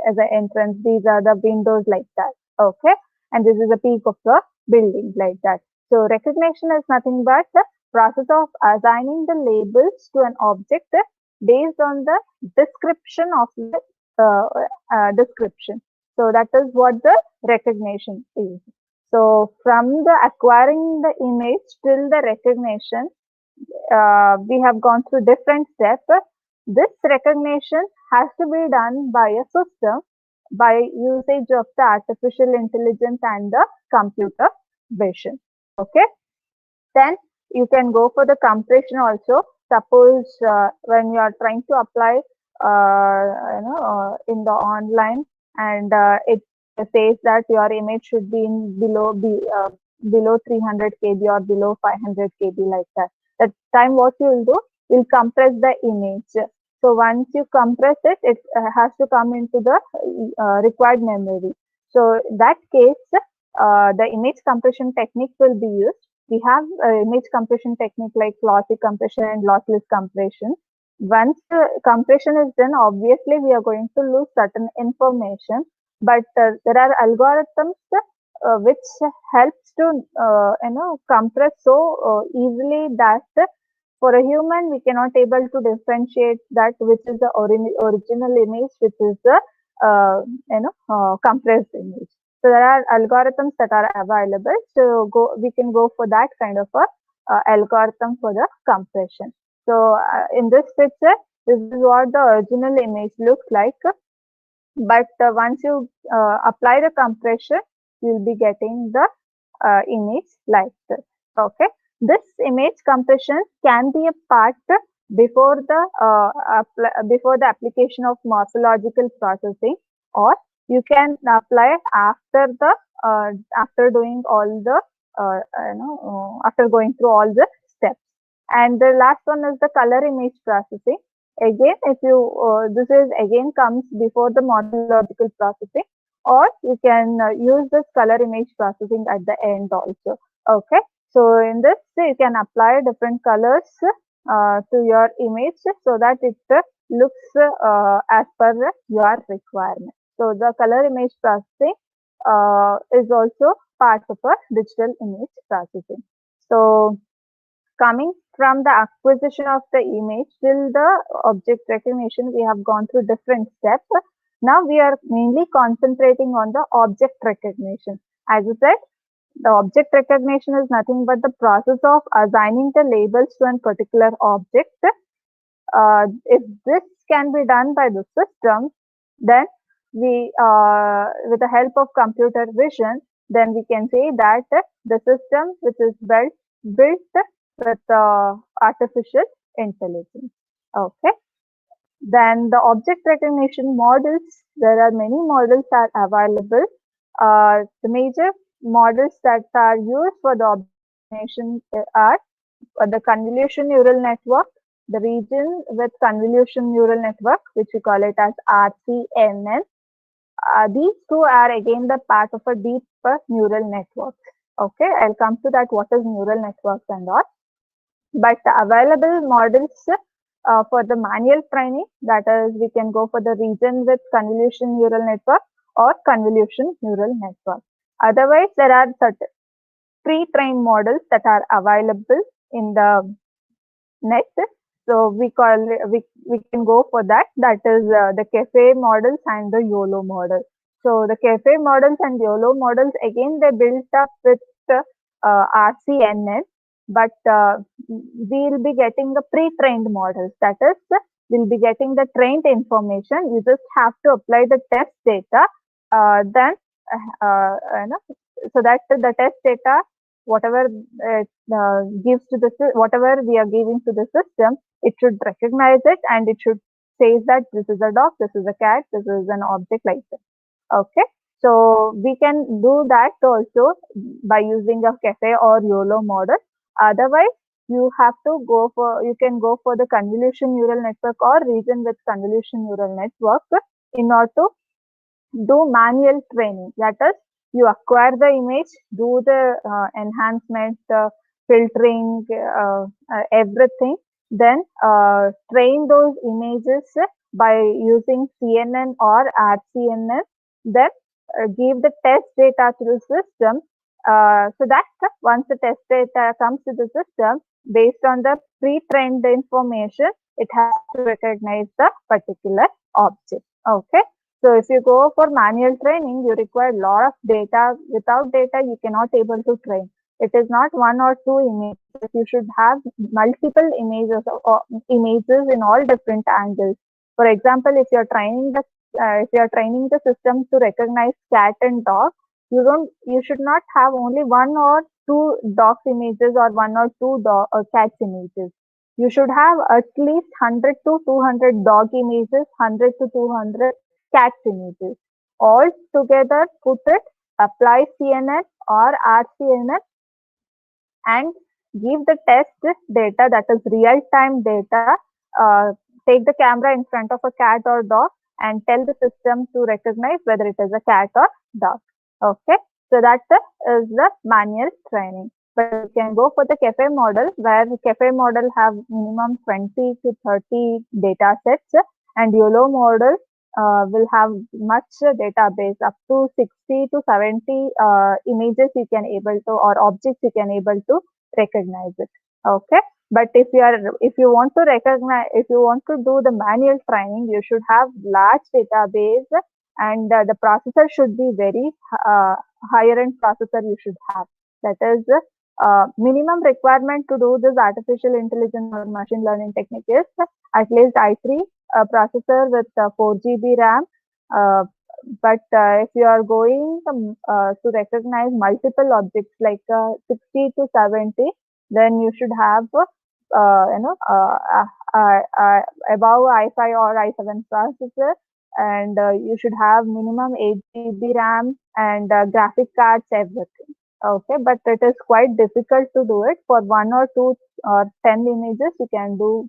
as an entrance. These are the windows, like that. Okay, and this is a peak of the building, like that. So recognition is nothing but the process of assigning the labels to an object based on the description of the description. So that is what the recognition is. So from the acquiring the image till the recognition, we have gone through different steps. This recognition has to be done by a system by usage of the artificial intelligence and the computer vision. Okay. Then you can go for the compression also. Suppose when you are trying to apply in the online, and it says that your image should be in below 300 kb or below 500 kb, like that. That time what you will do, you'll compress the image. So once you compress it, it has to come into the required memory. So in that case, the image compression technique will be used. We have image compression technique like lossy compression and lossless compression. Once the compression is done, obviously we are going to lose certain information, but there are algorithms which helps to compress so easily that for a human we cannot able to differentiate that which is the original image, which is the compressed image. So there are algorithms that are available. So we can go for that kind of a algorithm for the compression. So in this picture, this is what the original image looks like. But once you apply the compression, you'll be getting the image like this. Okay, this image compression can be a part before the before the application of morphological processing, or you can apply after the after doing all the after going through all the steps. And the last one is the color image processing. Again, if you this is again comes before the morphological processing, or you can use this color image processing at the end also. Okay, so in this you can apply different colors to your image so that it looks as per your requirement. So the color image processing is also part of a digital image processing. So coming from the acquisition of the image till the object recognition, we have gone through different steps. Now we are mainly concentrating on the object recognition. As I said, the object recognition is nothing but the process of assigning the labels to a particular object. If this can be done by the system, then we, with the help of computer vision, then we can say that the system which is built with artificial intelligence. Okay. Then the object recognition models, there are many models are available. The major models that are used for the object recognition are the convolution neural network, the region with convolution neural network, which we call it as RCNN. These two are again the part of a deep neural network. Okay, I'll come to that what is neural networks and all. But the available models for the manual training, that is, we can go for the region with convolution neural network or convolution neural network. Otherwise, there are certain pre-trained models that are available in the net. So we can go for that. That is the cafe models and the YOLO model. So the cafe models and YOLO models, again they built up with RCNN, but we'll be getting the pre-trained models. That is, we'll be getting the trained information. You just have to apply the test data. Then so that the test data, whatever gives to the whatever we are giving to the system, it should recognize it and it should say that this is a dog, this is a cat, this is an object like this. Okay, so we can do that also by using a cafe or YOLO model. Otherwise, you can go for the convolution neural network or region with convolution neural network in order to do manual training. That is, you acquire the image, do the enhancement, filtering, everything, then train those images by using CNN or RCNN, then give the test data to the system, so that once the test data comes to the system, based on the pre-trained information, it has to recognize the particular object. Okay. So if you go for manual training, you require a lot of data. Without data, you cannot able to train. It is not one or two images. You should have multiple images or images in all different angles. For example, if you're training the system to recognize cat and dog, you should not have only one or two dogs images or one or two cats images. You should have at least 100 to 200 dog images, 100 to 200 cat images. All together, put it, apply CNN or RCNN and give the test data, that is real-time data. Take the camera in front of a cat or dog and tell the system to recognize whether it is a cat or dog. Okay, so that is the manual training. But you can go for the cafe model, where the cafe model have minimum 20 to 30 data sets, and YOLO model will have much database, up to 60 to 70 images you can able to, or objects you can able to recognize it. Okay, but if you want to recognize, if you want to do the manual training, you should have large database, and the processor should be very higher end processor you should have. That is minimum requirement to do this artificial intelligence or machine learning technique is at least i3 processor with 4 GB RAM, Uh, but if you are going to recognize multiple objects like 60 to 70, then you should have above i5 or i7 processor, and you should have minimum 8 GB RAM and graphic cards, everything. Okay, but it is quite difficult to do it. For 1 or 2 or 10 images, you can go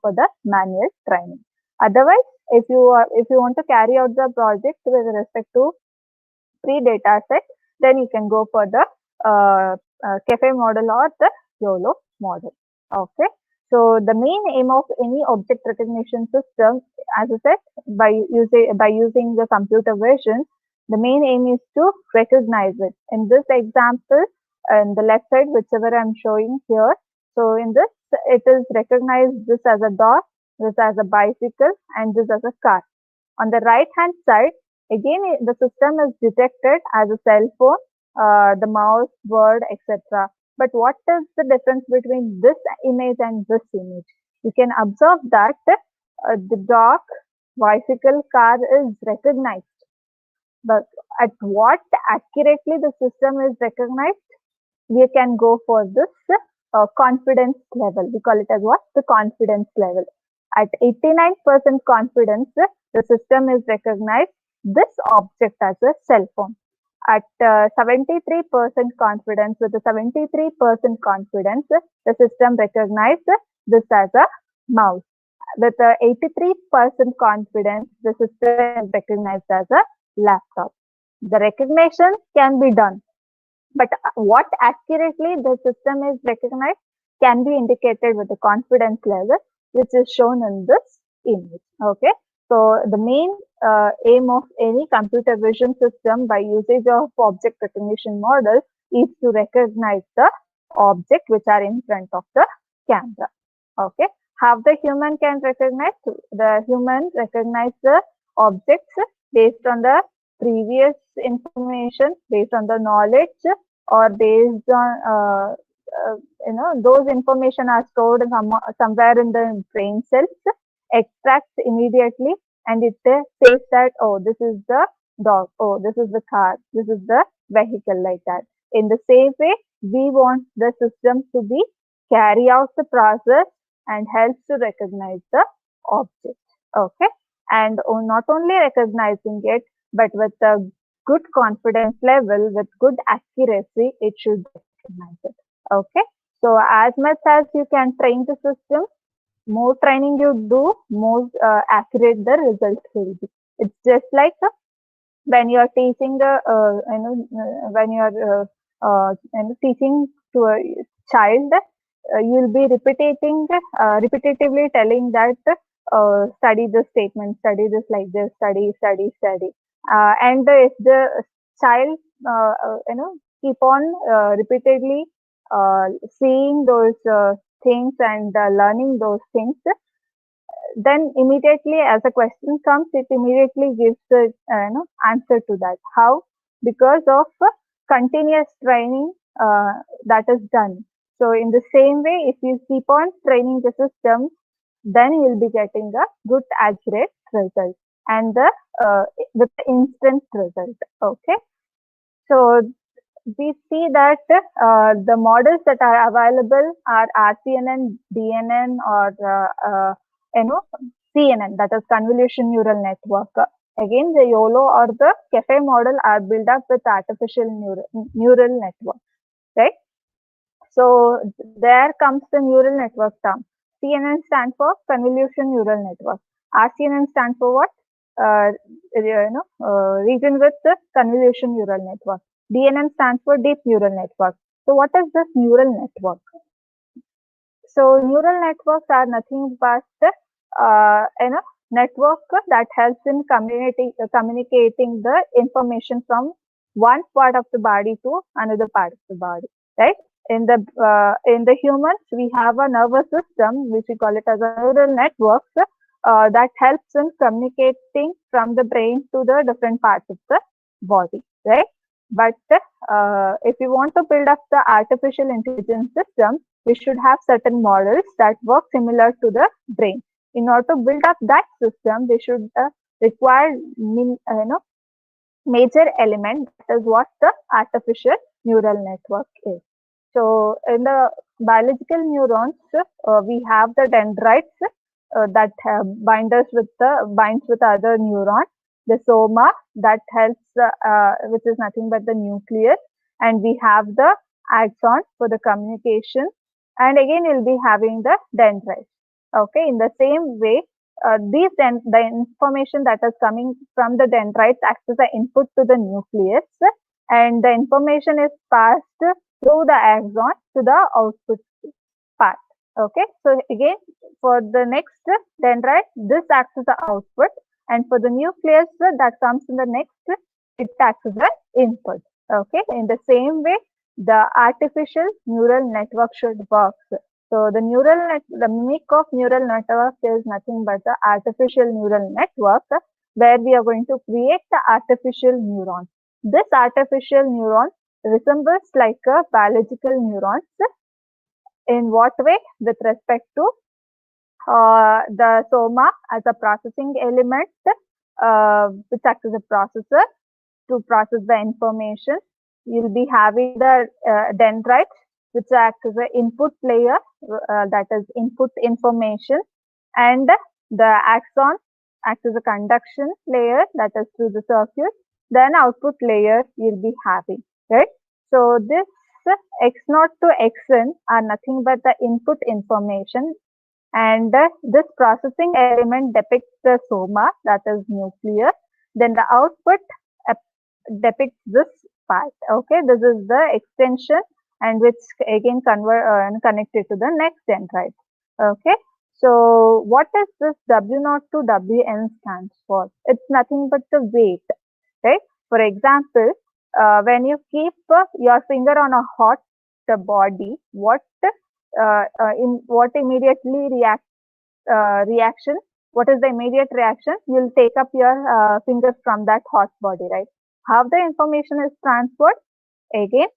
for the manual training. Otherwise, if you want to carry out the project with respect to pre-data set, then you can go for the cafe model or the YOLO model. Okay. So the main aim of any object recognition system, as I said, by using the computer vision, the main aim is to recognize it. In this example, on the left side, whichever I'm showing here, so in this, it is recognized this as a dog, this as a bicycle, and this as a car. On the right hand side, again, the system is detected as a cell phone, the mouse, bird, etc. But what is the difference between this image and this image? You can observe that the dog, bicycle, car is recognized. But at what accurately the system is recognized, we can go for this confidence level. We call it as what? The confidence level. At 89% confidence, the system is recognized this object as a cell phone. At 73% confidence, with a 73% confidence, the system recognizes this as a mouse. With a 83% confidence, the system is recognized as a laptop. The recognition can be done, but what accurately the system is recognized can be indicated with the confidence level, which is shown in this image. Okay. So the main aim of any computer vision system by usage of object recognition model is to recognize the object which are in front of the camera. Okay. How the human can recognize? The human recognize the objects based on the previous information, based on the knowledge, or based on those information are stored somewhere in the brain cells, extracts immediately, and it says that, oh, this is the dog, oh, this is the car, this is the vehicle, like that. In the same way, we want the system to be carry out the process and helps to recognize the object. Okay, and not only recognizing it, but with a good confidence level, with good accuracy, it should recognize it. Okay, so as much as you can train the system, more training you do, more accurate the result will be. It's just like when you are teaching when you are teaching to a child, you'll be repetitively telling that study this statement, study this like this, study, study, study. And if the child, keep on repeatedly seeing those things and learning those things, then immediately as a question comes, it immediately gives the answer to that. How? Because of continuous training that is done. So in the same way, if you keep on training the system, then you will be getting a good accurate result and the with instant result. Okay. So we see that the models that are available are RCNN, DNN, or CNN, that is convolution neural network. Again, the YOLO or the cafe model are built up with artificial neural network, right? So there comes the neural network term. CNN stands for convolution neural network. RCNN stands for what? Region with the convolution neural network. DNN stands for deep neural network. So what is this neural network? So neural networks are nothing but network that helps in communicating the information from one part of the body to another part of the body, right? In the humans, we have a nervous system, which we call it as a neural network, that helps in communicating from the brain to the different parts of the body, right? But if you want to build up the artificial intelligence system, we should have certain models that work similar to the brain. In order to build up that system, we should required major element. That is what the artificial neural network is. So in the biological neurons, we have the dendrites that binds with other neurons. The soma that helps, which is nothing but the nucleus, and we have the axon for the communication, and again we'll be having the dendrites. Okay, in the same way, the information that is coming from the dendrites acts as the input to the nucleus, and the information is passed through the axon to the output part. Okay, so again for the next dendrite, this acts as the output, and for the nucleus that comes in the next, it acts as the input. Okay, in the same way, the artificial neural network should work. So the the mimic of neural network is nothing but the artificial neural network, where we are going to create the artificial neurons. This artificial neuron resembles like a biological neurons. In what way? With respect to the soma as a processing element, which acts as a processor to process the information. You'll be having the dendrites, which acts as an input layer, that is input information, and the axon acts as a conduction layer, that is through the circuit. Then output layer you'll be having, right? So this x0 to xn are nothing but the input information, and this processing element depicts the soma, that is nucleus. Then the output depicts this part. Okay, this is the extension, and which again connected to the next dendrite. Okay, so what is this W0 to Wn stands for? It's nothing but the weight, right? For example, when you keep your finger on a hot body, what immediately reaction? What is the immediate reaction? You'll take up your fingers from that hot body, right? How the information is transferred? Again,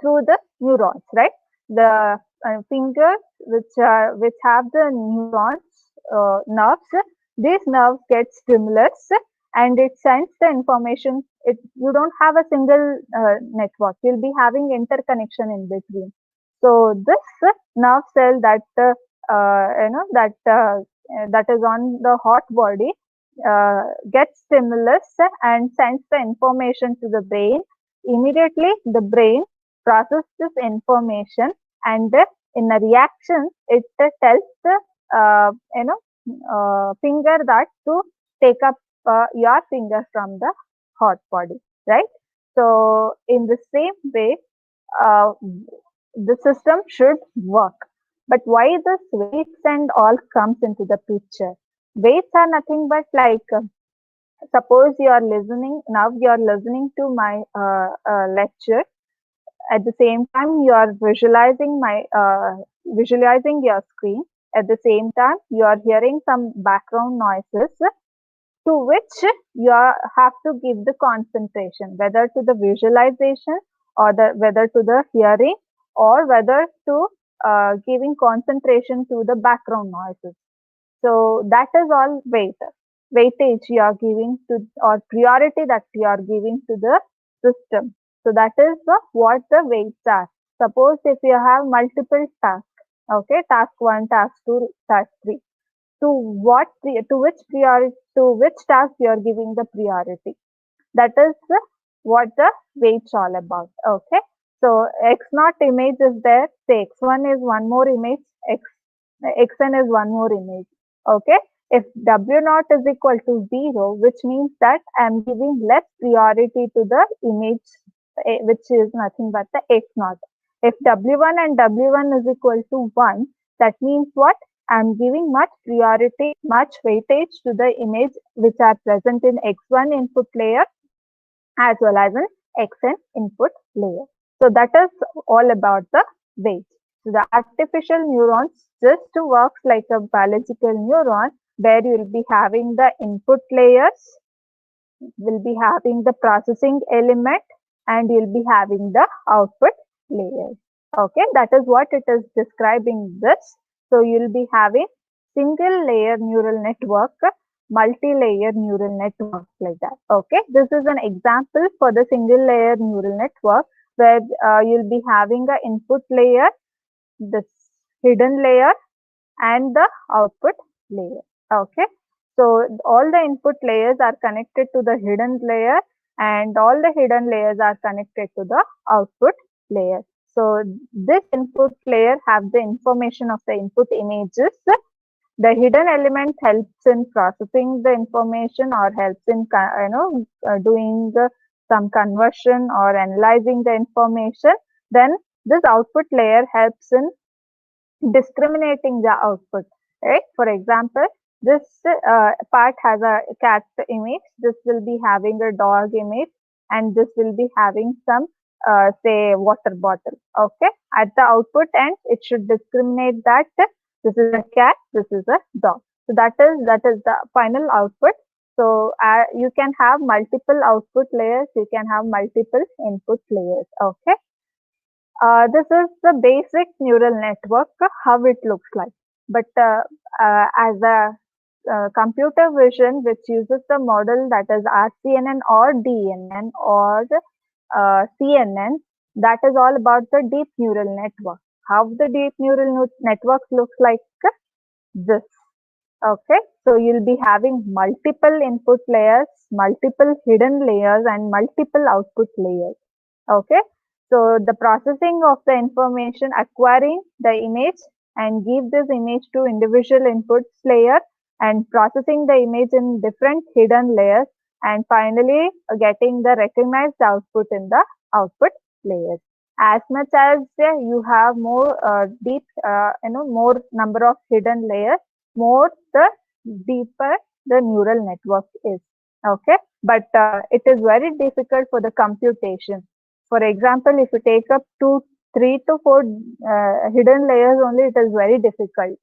through the neurons, right? The fingers which have the neurons, nerves, these nerves get stimulus, and it sends the information. You don't have a single network. You'll be having interconnection in between. So this nerve cell that that is on the hot body gets stimulus and sends the information to the brain. Immediately, the brain processes this information, and in a reaction, it tells the finger that to take up your finger from the hot body, right? So in the same way, the system should work. But why this weights and all comes into the picture? Weights are nothing but like, suppose you are listening, now you are listening to my lecture. At the same time, you are visualizing your screen. At the same time, you are hearing some background noises, to which you have to give the concentration, whether to the visualization or whether to the hearing, or whether to giving concentration to the background noises. So that is all weightage you are giving to, or priority that you are giving to the system. So that is what the weights are. Suppose if you have multiple tasks, okay, task 1, task 2, task 3, to which task you are giving the priority. That is what the weights all about. Okay, so x0 image is there. Say x1 is one more image, xn is one more image. Okay, if W0 is equal to 0, which means that I am giving less priority to the image, which is nothing but the x0. If W1 and W1 is equal to 1, that means what? I am giving much priority, much weightage to the image which are present in x1 input layer as well as in xn input layer. So that is all about the weight. So the artificial neurons just works like a biological neuron, where you will be having the input layers, will be having the processing element, and you'll be having the output layers. Okay, that is what it is describing this. So you'll be having single layer neural network multi-layer neural networks like that. Okay, this is an example for the single layer neural network where you'll be having a input layer, this hidden layer, and the output layer. Okay, so all the input layers are connected to the hidden layer, and all the hidden layers are connected to the output layer. So this input layer have the information of the input images. The hidden element helps in processing the information or helps in doing some conversion or analyzing the information. Then this output layer helps in discriminating the output, right? For example, this part has a cat image, this will be having a dog image, and this will be having some say water bottle. Okay, at the output end it should discriminate that this is a cat, this is a dog. So that is the final output. So you can have multiple output layers, you can have multiple input layers. Okay, this is the basic neural network, how it looks like. But as a computer vision, which uses the model that is RCNN or DNN or CNN, that is all about the deep neural network. How the deep neural network looks like this. Okay, so you'll be having multiple input layers, multiple hidden layers, and multiple output layers. Okay, so the processing of the information, acquiring the image and give this image to individual inputs layer, and processing the image in different hidden layers, and finally getting the recognized output in the output layers. As much as you have more deep, more number of hidden layers, more the deeper the neural network is. Okay, but it is very difficult for the computation. For example, if you take up 3 to 4 hidden layers only, it is very difficult.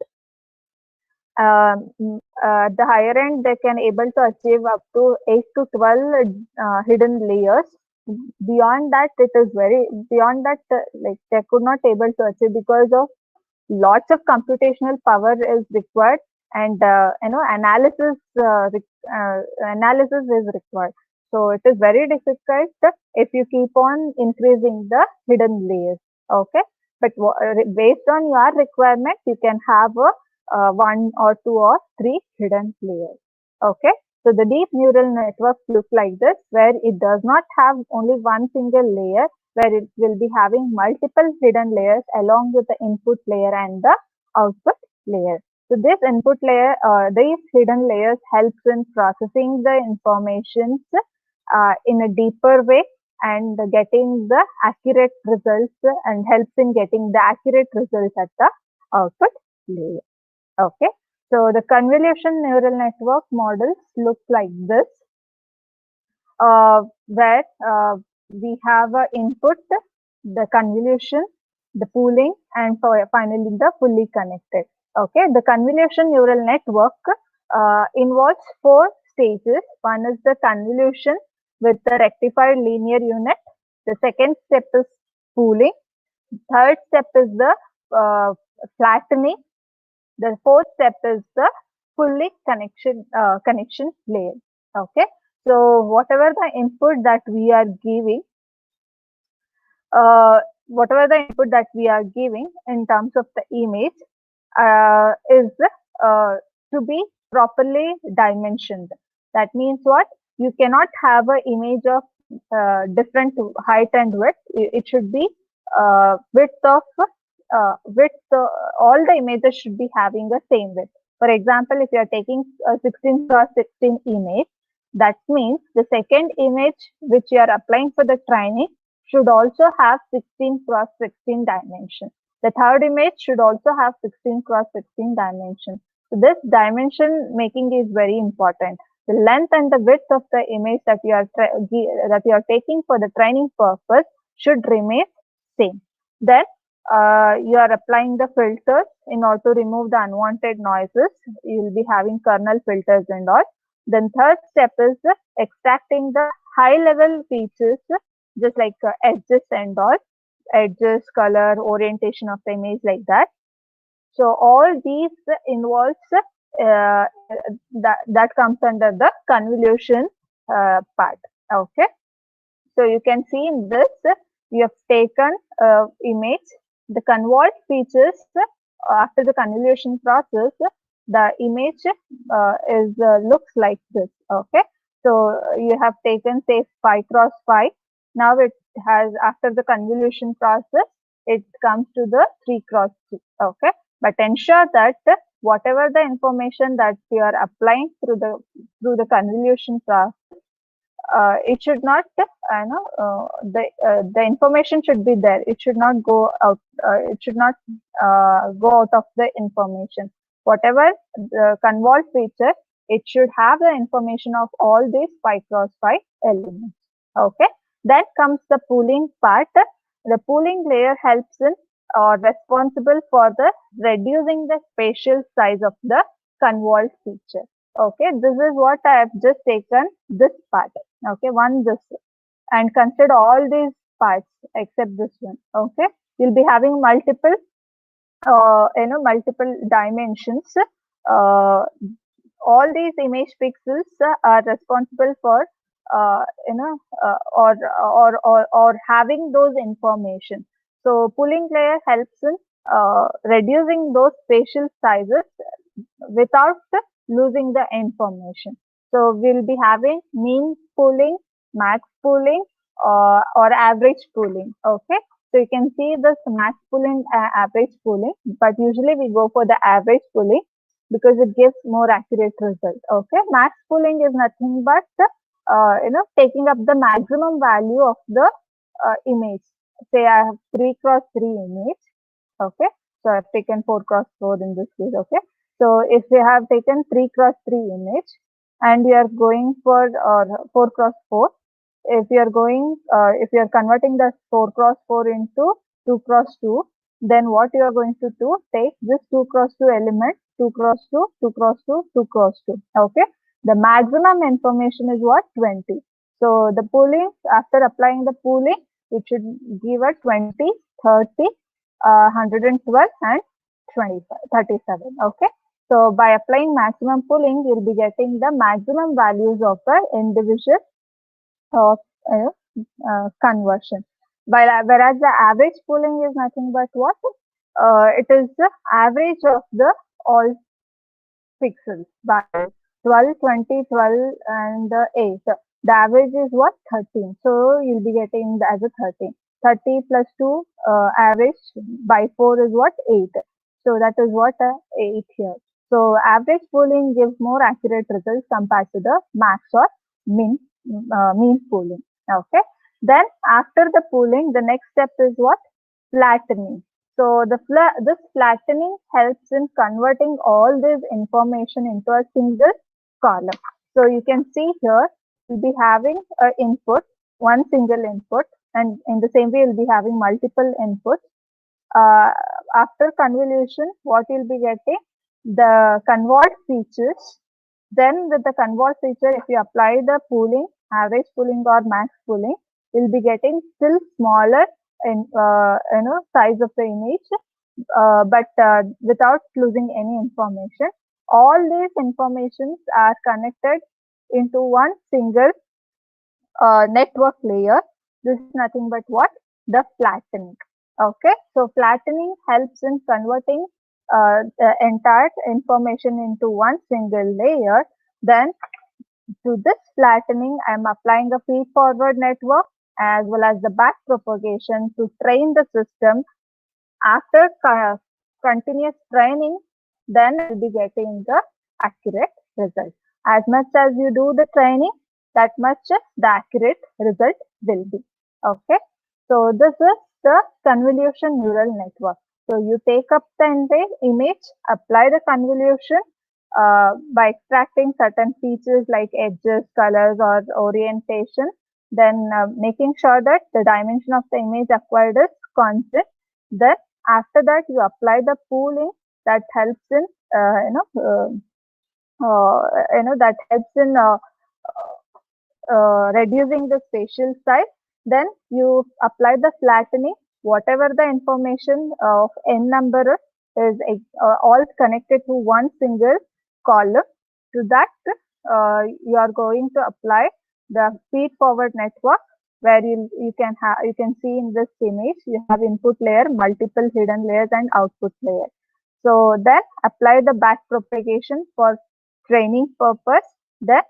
The higher end, they can able to achieve up to 8 to 12 hidden layers. Beyond that, like they could not able to achieve because of lots of computational power is required, and analysis is required. So it is very difficult if you keep on increasing the hidden layers. Okay, but based on your requirement, you can have a 1 or 2 or 3 hidden layers. Okay, so the deep neural networks look like this, where it does not have only one single layer, where it will be having multiple hidden layers along with the input layer and the output layer. So this input layer, these hidden layers helps in processing the information in a deeper way and getting the accurate results, and helps in getting the accurate results at the output layer. Okay, so the convolution neural network models look like this, where we have a input, the convolution, the pooling, and finally the fully connected. Okay, the convolution neural network involves 4 stages. One is the convolution with the rectified linear unit. The second step is pooling. Third step is the flattening. The fourth step is the fully connection layer. Okay, so whatever the input that we are giving, in terms of the image is to be properly dimensioned. That means what? You cannot have an image of different height and width. It should be width. All the images should be having the same width. For example, if you are taking a 16 cross 16 image, that means the second image which you are applying for the training should also have 16 cross 16 dimension. The third image should also have 16 cross 16 dimension. So this dimension making is very important. The length and the width of the image that you are taking for the training purpose should remain same. Then you are applying the filters in order to remove the unwanted noises. You will be having kernel filters and all. Then third step is extracting the high level features, just like edges and all, edges, color, orientation of the image, like that. So all these involves that comes under the convolution part. Okay. So you can see in this, you have taken image, the convolved features after the convolution process, the image is looks like this. Okay, so you have taken say 5 cross 5. Now it has, after the convolution process, it comes to the 3 cross 3. Okay, but ensure that whatever the information that you are applying through the convolution process, it should not the information should be there. It should not go out. It should not go out of the information. Whatever the convolved feature, it should have the information of all these 5 cross 5 elements. Okay. Then comes the pooling part. The pooling layer helps in or responsible for the reducing the spatial size of the convolved feature. Okay, this is what I have just taken this part. Okay, this, and consider all these parts except this one. Okay, you'll be having multiple multiple dimensions. All these image pixels are responsible for or having those information. So pooling layer helps in reducing those spatial sizes without losing the information. So we'll be having mean pooling, max pooling, or average pooling. Okay, so you can see this max pooling, average pooling, but usually we go for the average pooling because it gives more accurate result. Okay, max pooling is nothing but taking up the maximum value of the image. Say I have 3 cross 3 image. Okay, so I've taken 4 cross 4 in this case. Okay, so if you have taken 3 cross 3 image and you are going for 4 cross 4, if you are going, if you are converting the 4 cross 4 into 2 cross 2, then what you are going to do, take this 2 cross 2 element, 2 cross 2, 2 cross 2, 2 cross 2. Okay, the maximum information is what? 20. So the pooling, after applying the pooling, it should give a 20, 30, 112 and 25, 37. Okay. So by applying maximum pooling, you'll be getting the maximum values of the individual of conversion. Whereas the average pooling is nothing but what? It is the average of the all pixels by 12, 20, 12 and 8. The average is what? 13. So you'll be getting as a 13. 30 plus 2 average by 4 is what? 8. So that is what 8 here. So average pooling gives more accurate results compared to the max or mean pooling. Okay. Then after the pooling, the next step is what? Flattening. So this flattening helps in converting all this information into a single column. So you can see here, we'll be having an input, one single input, and in the same way, you'll be having multiple inputs. After convolution, what you'll be getting? The convolved features. Then with the convolved feature, if you apply the pooling, average pooling or max pooling, you'll be getting still smaller in size of the image, but without losing any information. All these informations are connected into one single network layer. This is nothing but what? The flattening. Okay, so flattening helps in converting the entire information into one single layer. Then to this flattening, I am applying a feed-forward network as well as the back propagation to train the system. After continuous training, then I will be getting the accurate result. As much as you do the training, that much the accurate result will be. Okay. So this is the convolution neural network. So you take up the image, apply the convolution by extracting certain features like edges, colors, or orientation. Then making sure that the dimension of the image acquired is constant. Then after that, you apply the pooling that helps in that helps in reducing the spatial size. Then you apply the flattening. Whatever the information of n number is all connected to one single column. To that, you are going to apply the feed forward network, where you can see in this image you have input layer, multiple hidden layers, and output layer. So then apply the back propagation for training purpose. Then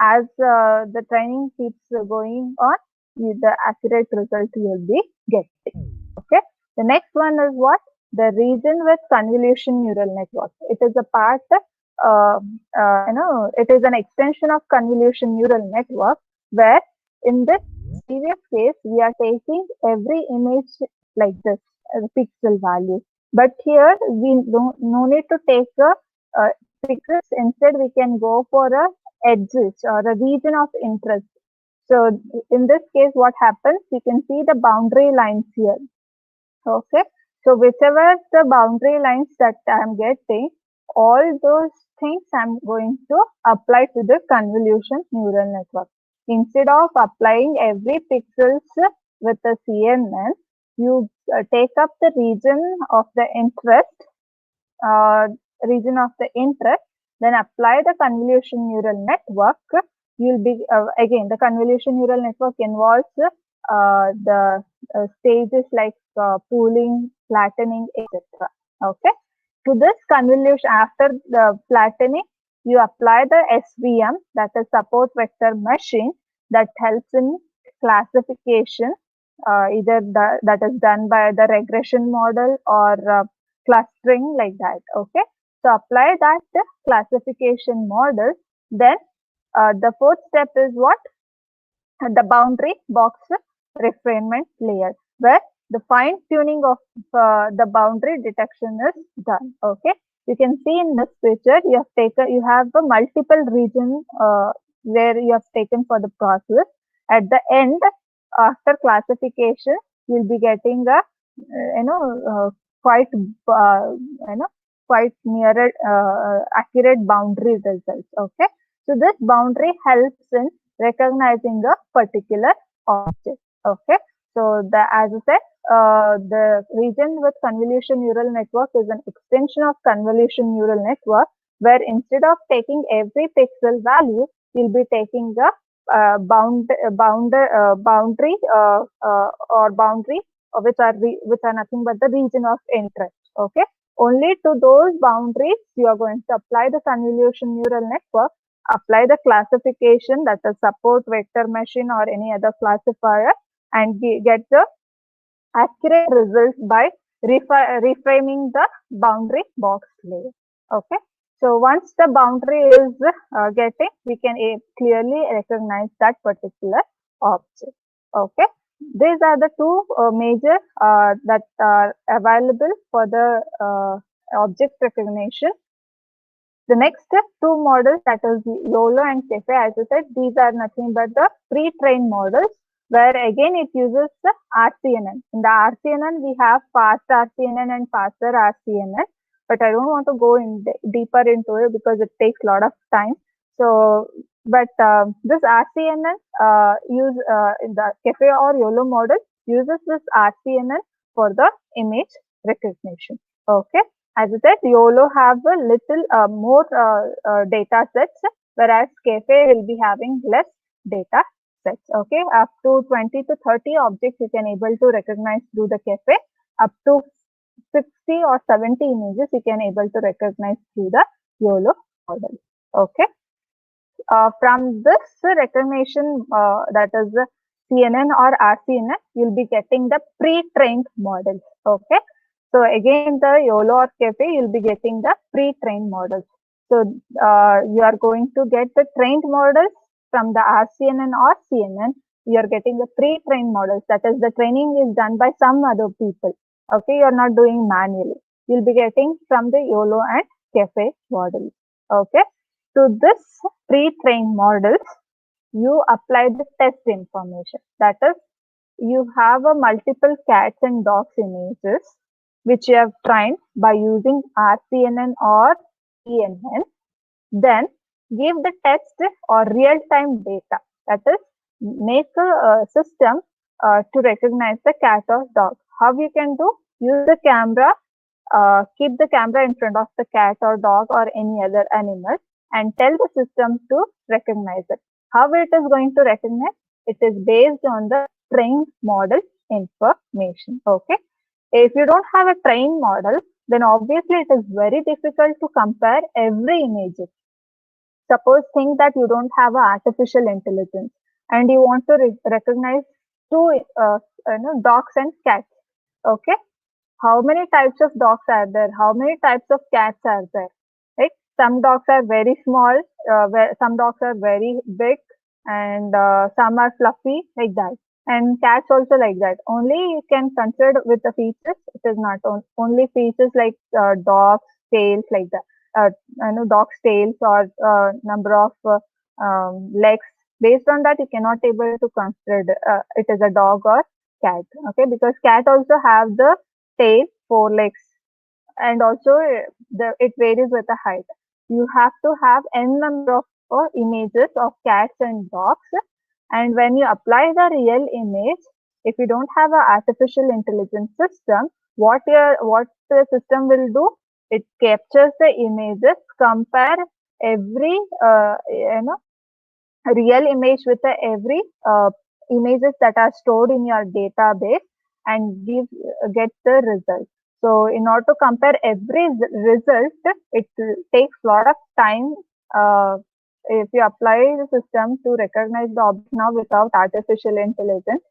as the training keeps going on, the accurate result you will be getting. Okay. The next one is what? The region with convolution neural network. It is a part, it is an extension of convolution neural network, where in this previous case, we are taking every image like this, pixel value. But here, we no need to take a pixels. Instead, we can go for a edges or a region of interest. So in this case, what happens? You can see the boundary lines here. Okay. So whichever the boundary lines that I am getting, all those things I'm going to apply to the convolution neural network. Instead of applying every pixels with a CNN, you take up the region of the interest, then apply the convolution neural network. You'll be again, the convolution neural network involves the stages like pooling, flattening, etc. Okay. To this convolution, after the flattening, you apply the SVM, that is support vector machine, that helps in classification, either that is done by the regression model or clustering, like that. Okay. So apply that classification model. Then the fourth step is what? The boundary box refinement layer, where the fine tuning of the boundary detection is done. Okay. You can see in this picture, you have a multiple region where you have taken for the process. At the end, after classification, you'll be getting a quite quite nearer accurate boundary results. Okay. So this boundary helps in recognizing a particular object. Okay. So as I said, the region with convolution neural network is an extension of convolution neural network, where instead of taking every pixel value, you'll be taking the boundary which are nothing but the region of interest. Okay. Only to those boundaries you are going to apply the convolution neural network, apply the classification, that is support vector machine or any other classifier, and get the accurate result by reframing the boundary box layer. Okay. So once the boundary is getting, we can clearly recognize that particular object. Okay. These are the two major that are available for the object recognition. The next two models, that is YOLO and CAFE, as I said, these are nothing but the pre-trained models, where again it uses the RCNN. In the RCNN, we have fast RCNN and faster RCNN, but I don't want to go deeper into it because it takes a lot of time. So, but this RCNN in the CAFE or YOLO model uses this RCNN for the image recognition. Okay. As I said, YOLO have a little more data sets, whereas CAFE will be having less data sets. Okay, up to 20 to 30 objects you can able to recognize through the CAFE. Up to 60 or 70 images you can able to recognize through the YOLO model. Okay. From this recognition, that is the CNN or RCNN, you'll be getting the pre-trained models. Okay. So again, the YOLO or CAFE, you'll be getting the pre-trained models. So you are going to get the trained models from the RCNN or CNN. You are getting the pre-trained models. That is, the training is done by some other people. Okay, you are not doing manually. You'll be getting from the YOLO and CAFE models. Okay. To this pre-trained models, you apply the test information. That is, you have a multiple cats and dogs images, which you have trained by using RCNN or CNN. Then give the text or real-time data. That is, make a system to recognize the cat or dog. How you can do? Use the camera keep the camera in front of the cat or dog or any other animal and tell the system to recognize it. How it is going to recognize? It is based on the trained model information. Okay. If you don't have a trained model, then obviously it is very difficult to compare every image. Suppose think that you don't have a artificial intelligence and you want to recognize two dogs and cats. Okay, how many types of dogs are there? How many types of cats are there? Right? Some dogs are very small, some dogs are very big, and some are fluffy like that. And cats also like that. Only you can consider with the features. It is not only features like dogs, tails like that. Dog's tails or number of legs. Based on that, you cannot able to consider it as a dog or cat. Okay, because cat also have the tail, 4 legs, and also it varies with the height. You have to have n number of images of cats and dogs, and when you apply the real image, if you don't have an artificial intelligence system, what the system will do? It captures the images, compare every real image with every images that are stored in your database and get the result. So in order to compare every result, it takes a lot of time. If you apply the system to recognize the object now without artificial intelligence,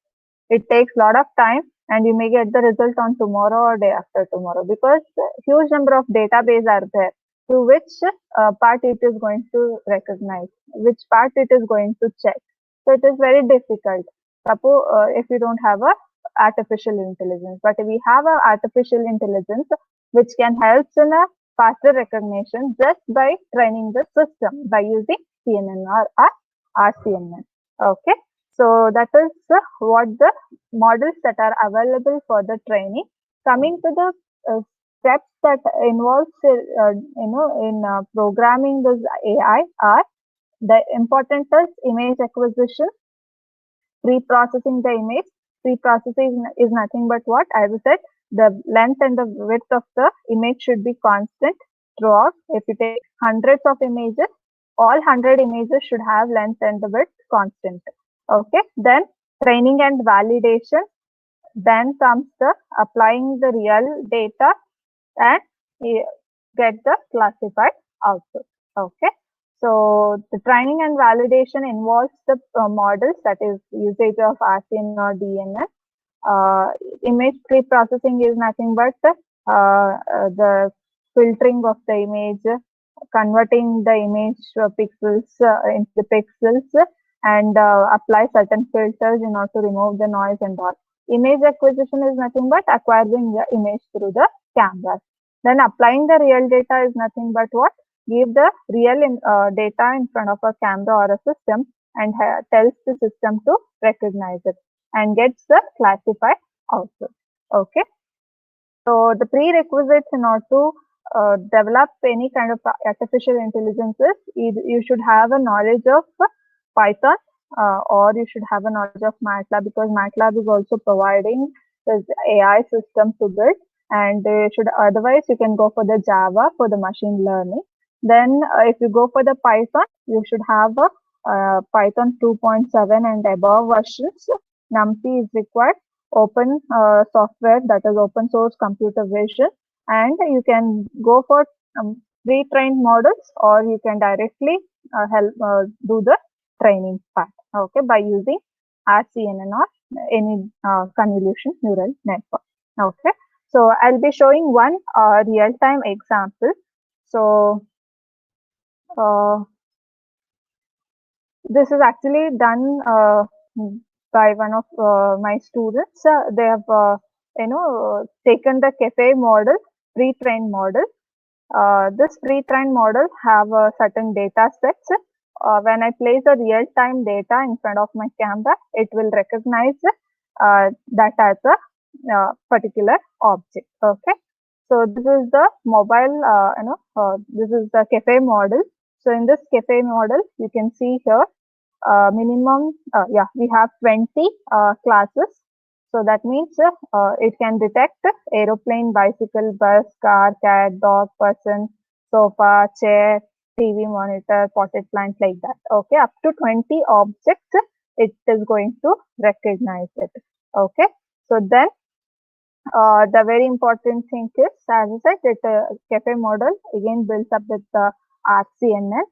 it takes a lot of time and you may get the result on tomorrow or day after tomorrow, because huge number of database are there to which part it is going to recognize, which part it is going to check. So it is very difficult. Suppose if you don't have a artificial intelligence, but we have a artificial intelligence which can help in a faster recognition just by training the system by using CNN or RCNN. Okay, so that is what the models that are available for the training. Coming to the steps that involves in programming this AI are: the important is image acquisition, pre-processing the image. Pre-processing is nothing but what I have said. The length and the width of the image should be constant throughout. If you take hundreds of images, all 100 images should have length and the width constant. Okay. Then training and validation. Then comes the applying the real data and get the classified output. Okay. So the training and validation involves the models, that is usage of RCN or DNN. Image pre-processing is nothing but the filtering of the image, converting the image pixels into pixels, and apply certain filters in order to remove the noise and all. Image acquisition is nothing but acquiring the image through the cameras. Then applying the real data is nothing but what? Give the real data in front of a camera or a system and tells the system to recognize it and gets the classified output. Okay. So the prerequisites in order to develop any kind of artificial intelligence is you should have a knowledge of Python or you should have a knowledge of MATLAB, because MATLAB is also providing this AI system to build, and otherwise you can go for the Java for the machine learning. Then if you go for the Python, you should have a Python 2.7 and above versions. NumPy is required. Open software, that is open source computer vision, and you can go for pre-trained models, or you can directly help do the training part. Okay, by using RCNN or any convolution neural network. Okay, so I'll be showing one real-time example. So this is actually done by one of my students. They have taken the cafe model, pre-trained model. This pre-trained model have certain data sets. When I place a real-time data in front of my camera, it will recognize that as a particular object. Okay. So this is the mobile, this is the cafe model. So in this cafe model, you can see here minimum, we have 20 classes. So that means it can detect aeroplane, bicycle, bus, car, cat, dog, person, sofa, chair, TV monitor, potted plant, like that. Okay, up to 20 objects it is going to recognize it. Okay, so then the very important thing is, as I said, that cafe model again built up with the RCNN.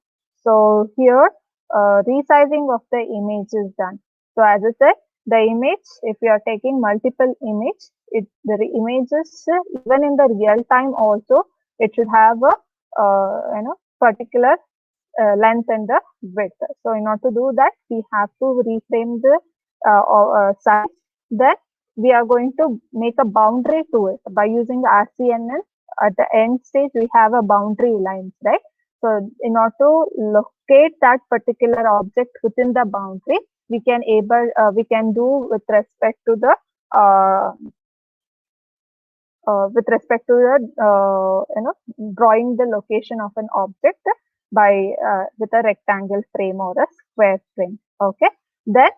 So here resizing of the image is done. So as I said, the image, if you are taking multiple image, the images even in the real time also, it should have a particular length and the width. So in order to do that, we have to reframe the size. Then we are going to make a boundary to it by using the RCNN. At the end stage, we have a boundary lines, right? So in order to locate that particular object within the boundary, we can do with respect to the drawing the location of an object by with a rectangle frame or a square frame. Okay, then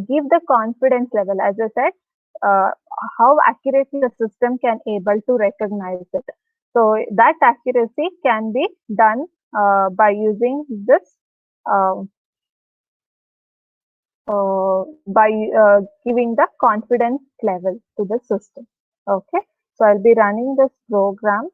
give the confidence level, as I said, how accurately the system can able to recognize it. So that accuracy can be done by using this by giving the confidence level to the system. Okay, so I'll be running this program.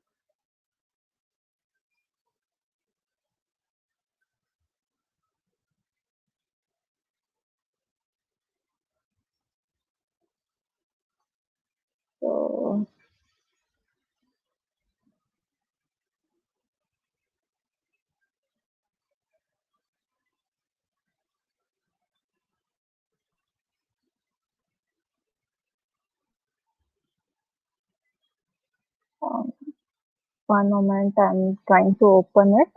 So one moment, I'm trying to open it.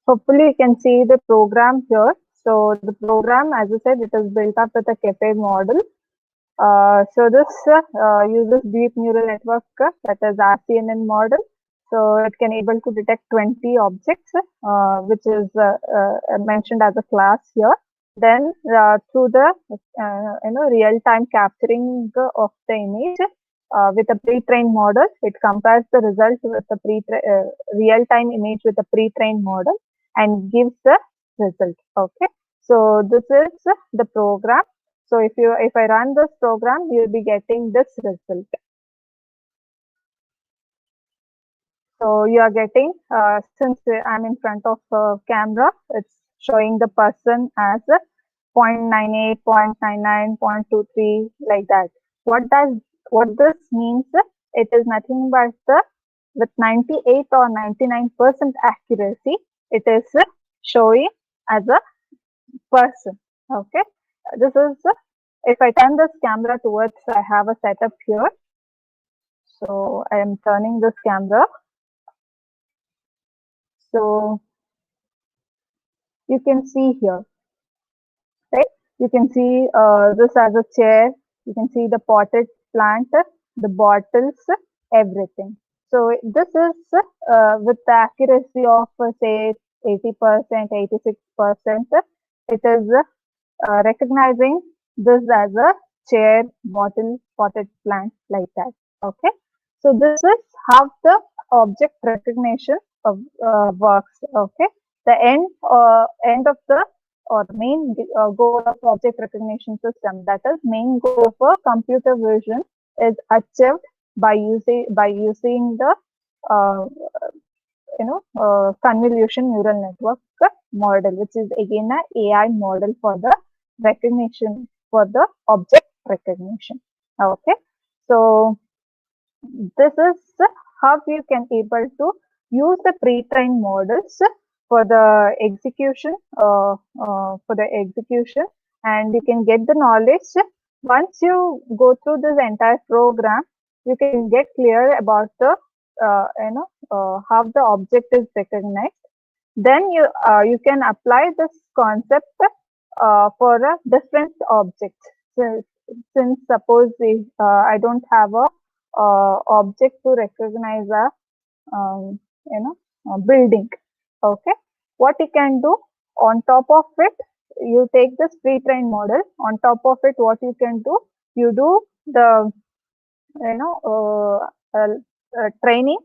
Hopefully you can see the program here. So the program, as I said, it is built up with a cafe model. So this uses deep neural network, that is RCNN model. So it can able to detect 20 objects, which is mentioned as a class here. Then through the real time capturing of the image with a pre-trained model, it compares the result with the real time image with a pre-trained model and gives the result. Okay, so this is the program. So if I run this program, you'll be getting this result. So you are getting, since I'm in front of camera, it's showing the person as 0.98, 0.99, 0.23, like that. What this means? It is nothing but with 98 or 99% accuracy, it is showing as a person. Okay, this is if I turn this camera towards, I have a setup here. So I am turning this camera. So you can see here, right? You can see this as a chair. You can see the potted plant, the bottles, everything. So this is with the accuracy of say 80%, 86%. It is recognizing this as a chair, bottle, potted plant, like that. Okay, so this is how the object recognition works. Okay, the end of the or main goal of object recognition system, that is main goal for computer vision, is achieved by using the uh, convolution neural network model, which is again a AI model for the recognition, for the object recognition. Okay, so this is how you can able to use the pre-trained models for the execution, and you can get the knowledge. Once you go through this entire program, you can get clear about the how the object is recognized. Then you can apply this concept for a different object. So, since suppose if, I don't have a object to recognize a um, building. Okay, what you can do on top of it, you take this pre-trained model. On top of it, what you can do, you do the you know training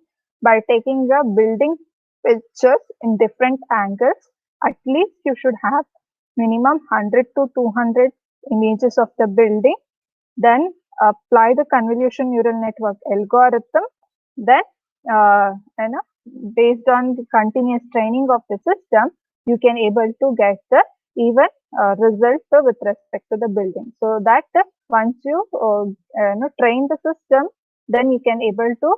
by taking the building pictures in different angles. At least you should have minimum 100 to 200 images of the building. Then apply the convolution neural network algorithm. Then uh, you know based on the continuous training of the system, you can able to get the even result with respect to the building. So that once you train the system, then you can able to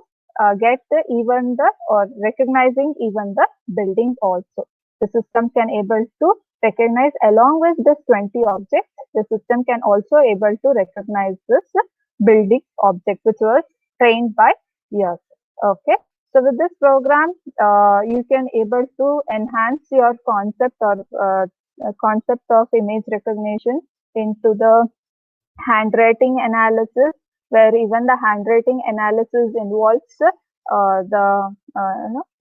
get the even the or recognizing even the building also. The system can able to recognize along with this 20 objects. The system can also able to recognize this building object which was trained by years. Okay. So with this program, you can able to enhance your concept or concept of image recognition into the handwriting analysis, where even the handwriting analysis involves the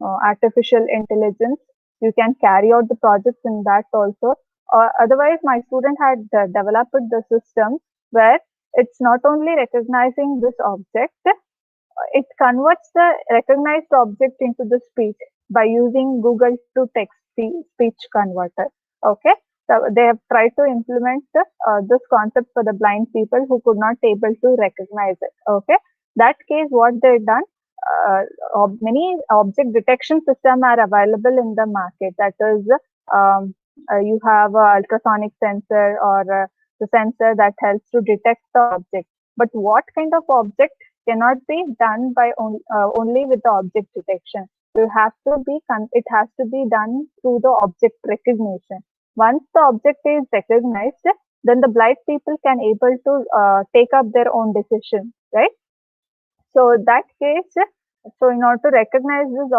artificial intelligence. You can carry out the projects in that also. Otherwise, my student had developed the system where it's not only recognizing this object, it converts the recognized object into the speech by using Google to text speech converter. Okay, so they have tried to implement this concept for the blind people who could not able to recognize it. Okay, that case, what they done, many object detection systems are available in the market. That is, you have a ultrasonic sensor or the sensor that helps to detect the object. But what kind of object cannot be done by only with the object detection? It has to be done through the object recognition. Once the object is recognized, then the blind people can able to take up their own decision, right? So that case, so in order to recognize this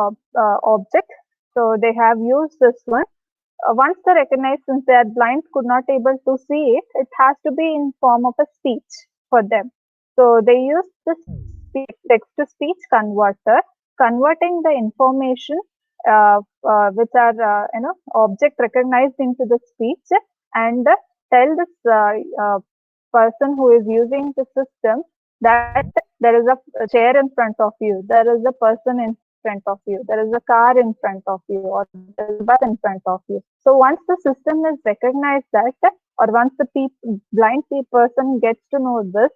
object, so they have used this one. Once they recognize, since they are blind, could not able to see it, it has to be in form of a speech for them. So they use this text-to-speech converter, converting the information which are object recognized into the speech, and tell this person who is using the system that there is a chair in front of you, there is a person in front of you, there is a car in front of you, or there is a bus in front of you. So once the system is recognized that, or once the blind person gets to know this,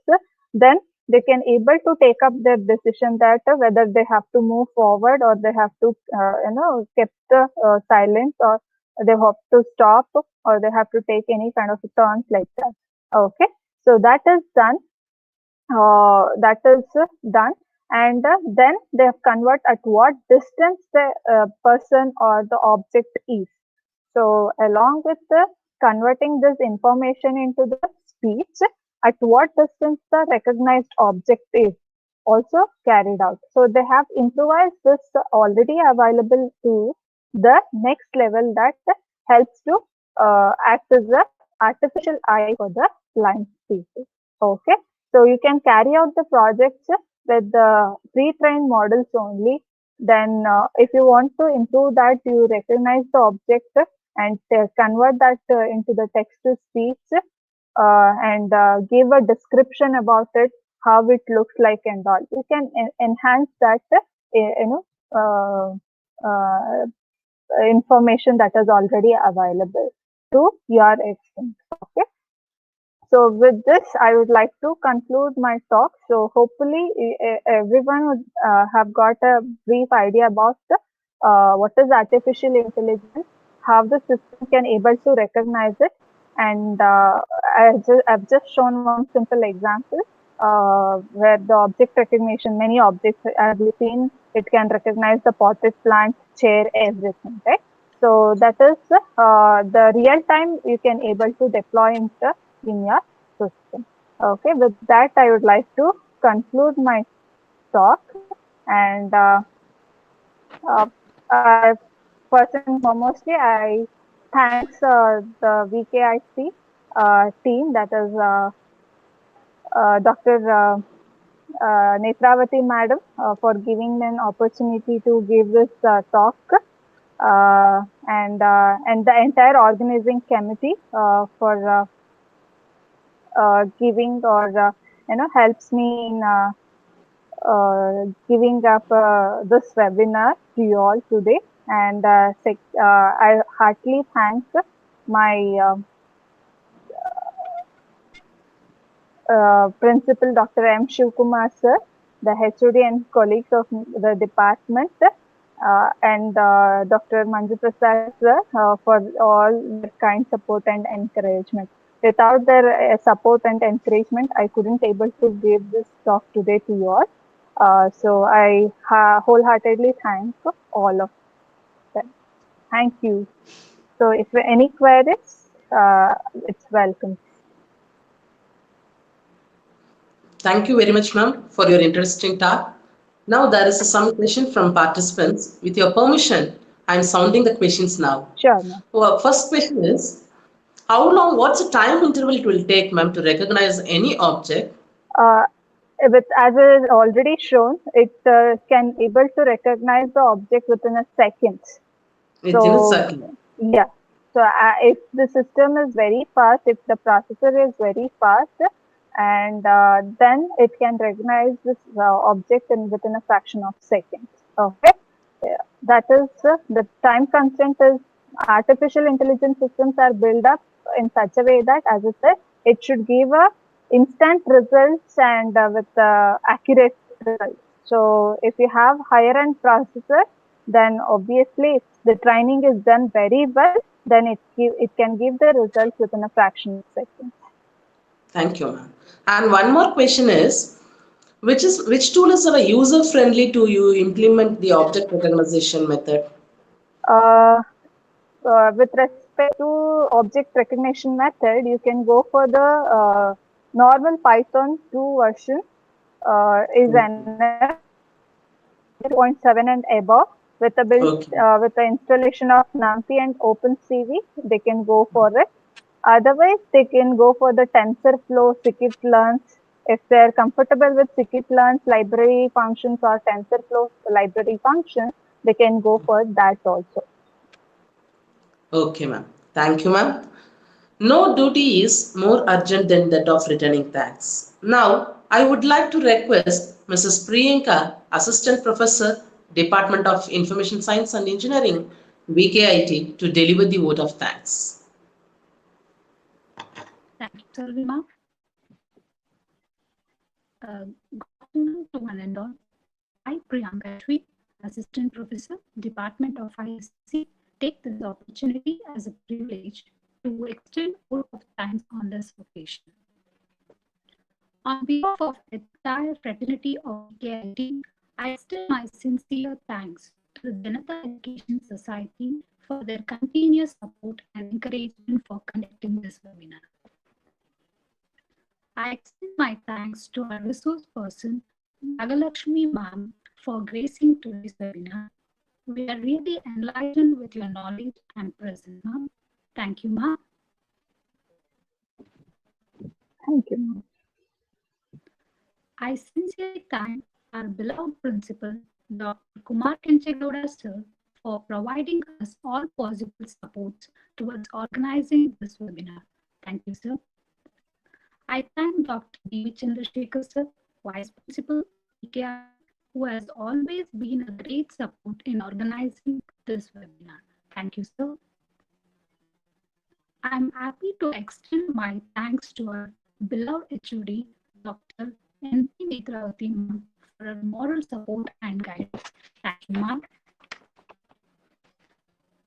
then they can able to take up their decision that whether they have to move forward or they have to keep silent, or they have to stop, or they have to take any kind of turns like that. Okay, so that is done. And then they have convert at what distance the person or the object is. So along with the converting this information into the speech, at what distance the recognized object is also carried out. So they have improvised this already available to the next level that helps to act as the artificial eye for the blind people. Okay, so you can carry out the projects with the pre-trained models only. Then if you want to improve that, you recognize the object and convert that into the text to speech, and give a description about it, how it looks like and all. You can enhance that information that is already available to your extent. Okay. So with this, I would like to conclude my talk. So hopefully everyone would have got a brief idea about what is artificial intelligence, how the system can able to recognize it, and I've just shown one simple example where the object recognition, many objects, as we've seen, it can recognize the potted plant, chair, everything, right? So that is the real time you can able to deploy in your system. Okay, with that I would like to conclude my talk, and first and foremostly I thanks the VKIC team, that is Dr. Netravati madam, for giving me an opportunity to give this talk, and the entire organizing committee for giving, or helps me in giving up this webinar to you all today. And I heartily thank my Principal Dr. M. Shivkumar sir, the HOD and colleagues of the department, and Dr. Manju Prasad sir, for all their kind support and encouragement. Without their support and encouragement, I couldn't able to give this talk today to you all. So I wholeheartedly thank all of them. Thank you. So if any queries, it's welcome. Thank you very much, ma'am, for your interesting talk. Now there is some question from participants. With your permission, I am sounding the questions now. Sure, ma'am. Well, first question is, how long, what's the time interval it will take, ma'am, to recognize any object? With, as is already shown, it can able to recognize the object within a second. Within a second. Yeah. So if the system is very fast, if the processor is very fast, and then it can recognize this object within a fraction of seconds. Okay. Yeah. That is the time constraint is artificial intelligence systems are built up in such a way that, as I said, it should give a instant results and with accurate results. So if you have higher end processor, then obviously if the training is done very well, then it can give the results within a fraction of seconds. Thank you, ma'am. And one more question is, which tool is user friendly to you implement the object recognition method? With respect to object recognition method, you can go for the normal Python 2 version, is enough 0.7 and above. With the build, with the installation of NumPy and OpenCV, they can go for it. Otherwise, they can go for the TensorFlow, scikit-learn. If they're comfortable with scikit-learn library functions or TensorFlow library functions, they can go for that also. Okay, ma'am. Thank you, ma'am. No duty is more urgent than that of returning thanks. Now, I would like to request Mrs. Priyanka, Assistant Professor, Department of Information Science and Engineering, VKIT, to deliver the vote of thanks. Thank you, Sarvima. Good afternoon to one and all. I, Priyanka, Assistant Professor, Department of ISC, take this opportunity as a privilege to extend vote of thanks on this occasion. On behalf of the entire fraternity of VKIT, I extend my sincere thanks to the Janata Education Society for their continuous support and encouragement for conducting this webinar. I extend my thanks to our resource person, Nagalakshmi ma'am, for gracing today's webinar. We are really enlightened with your knowledge and presence, ma'am. Thank you, ma'am. Thank you, ma'am. I sincerely thank our beloved principal, Dr. Kumar Kenchegowda sir, for providing us all possible supports towards organizing this webinar. Thank you, sir. I thank Dr. D. Chandrasekhar sir, Vice Principal, VKI, who has always been a great support in organizing this webinar. Thank you, sir. I am happy to extend my thanks to our beloved HOD, Dr. N.P. Netravati ma'am, for her moral support and guidance. Thank you, ma'am.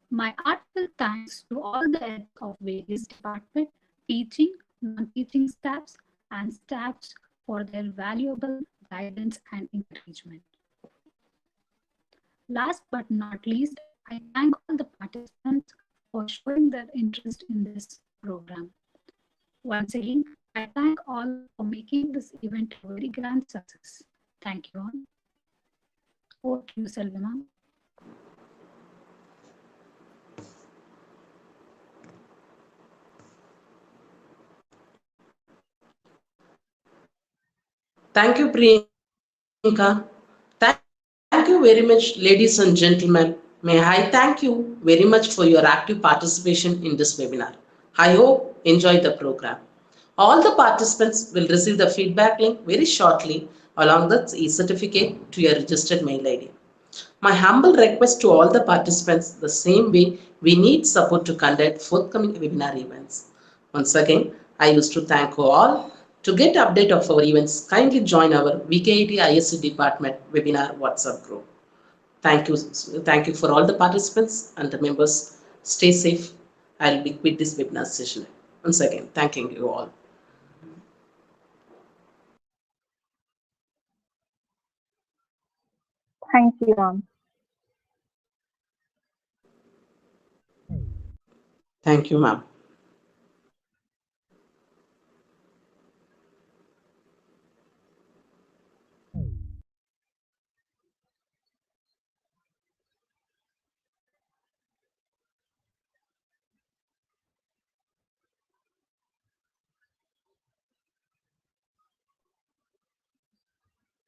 My heartfelt thanks to all the heads of various departments, teaching, non-teaching staffs, and staffs for their valuable guidance and encouragement. Last but not least, I thank all the participants for showing their interest in this program. Once again, I thank all for making this event a very grand success. Thank you all. Over to you, Selvi ma'am. Thank you, Priyanka. Thank you very much, ladies and gentlemen. May I thank you very much for your active participation in this webinar. I hope you enjoyed the program. All the participants will receive the feedback link very shortly along with e-certificate to your registered mail ID. My humble request to all the participants, the same way we need support to conduct forthcoming webinar events. Once again, I used to thank you all. To get update of our events, kindly join our VKIT ISC Department webinar WhatsApp group. Thank you for all the participants and the members. Stay safe. I'll be quit this webinar session. Once again, thanking you all. Thank you, ma'am. Thank you, ma'am.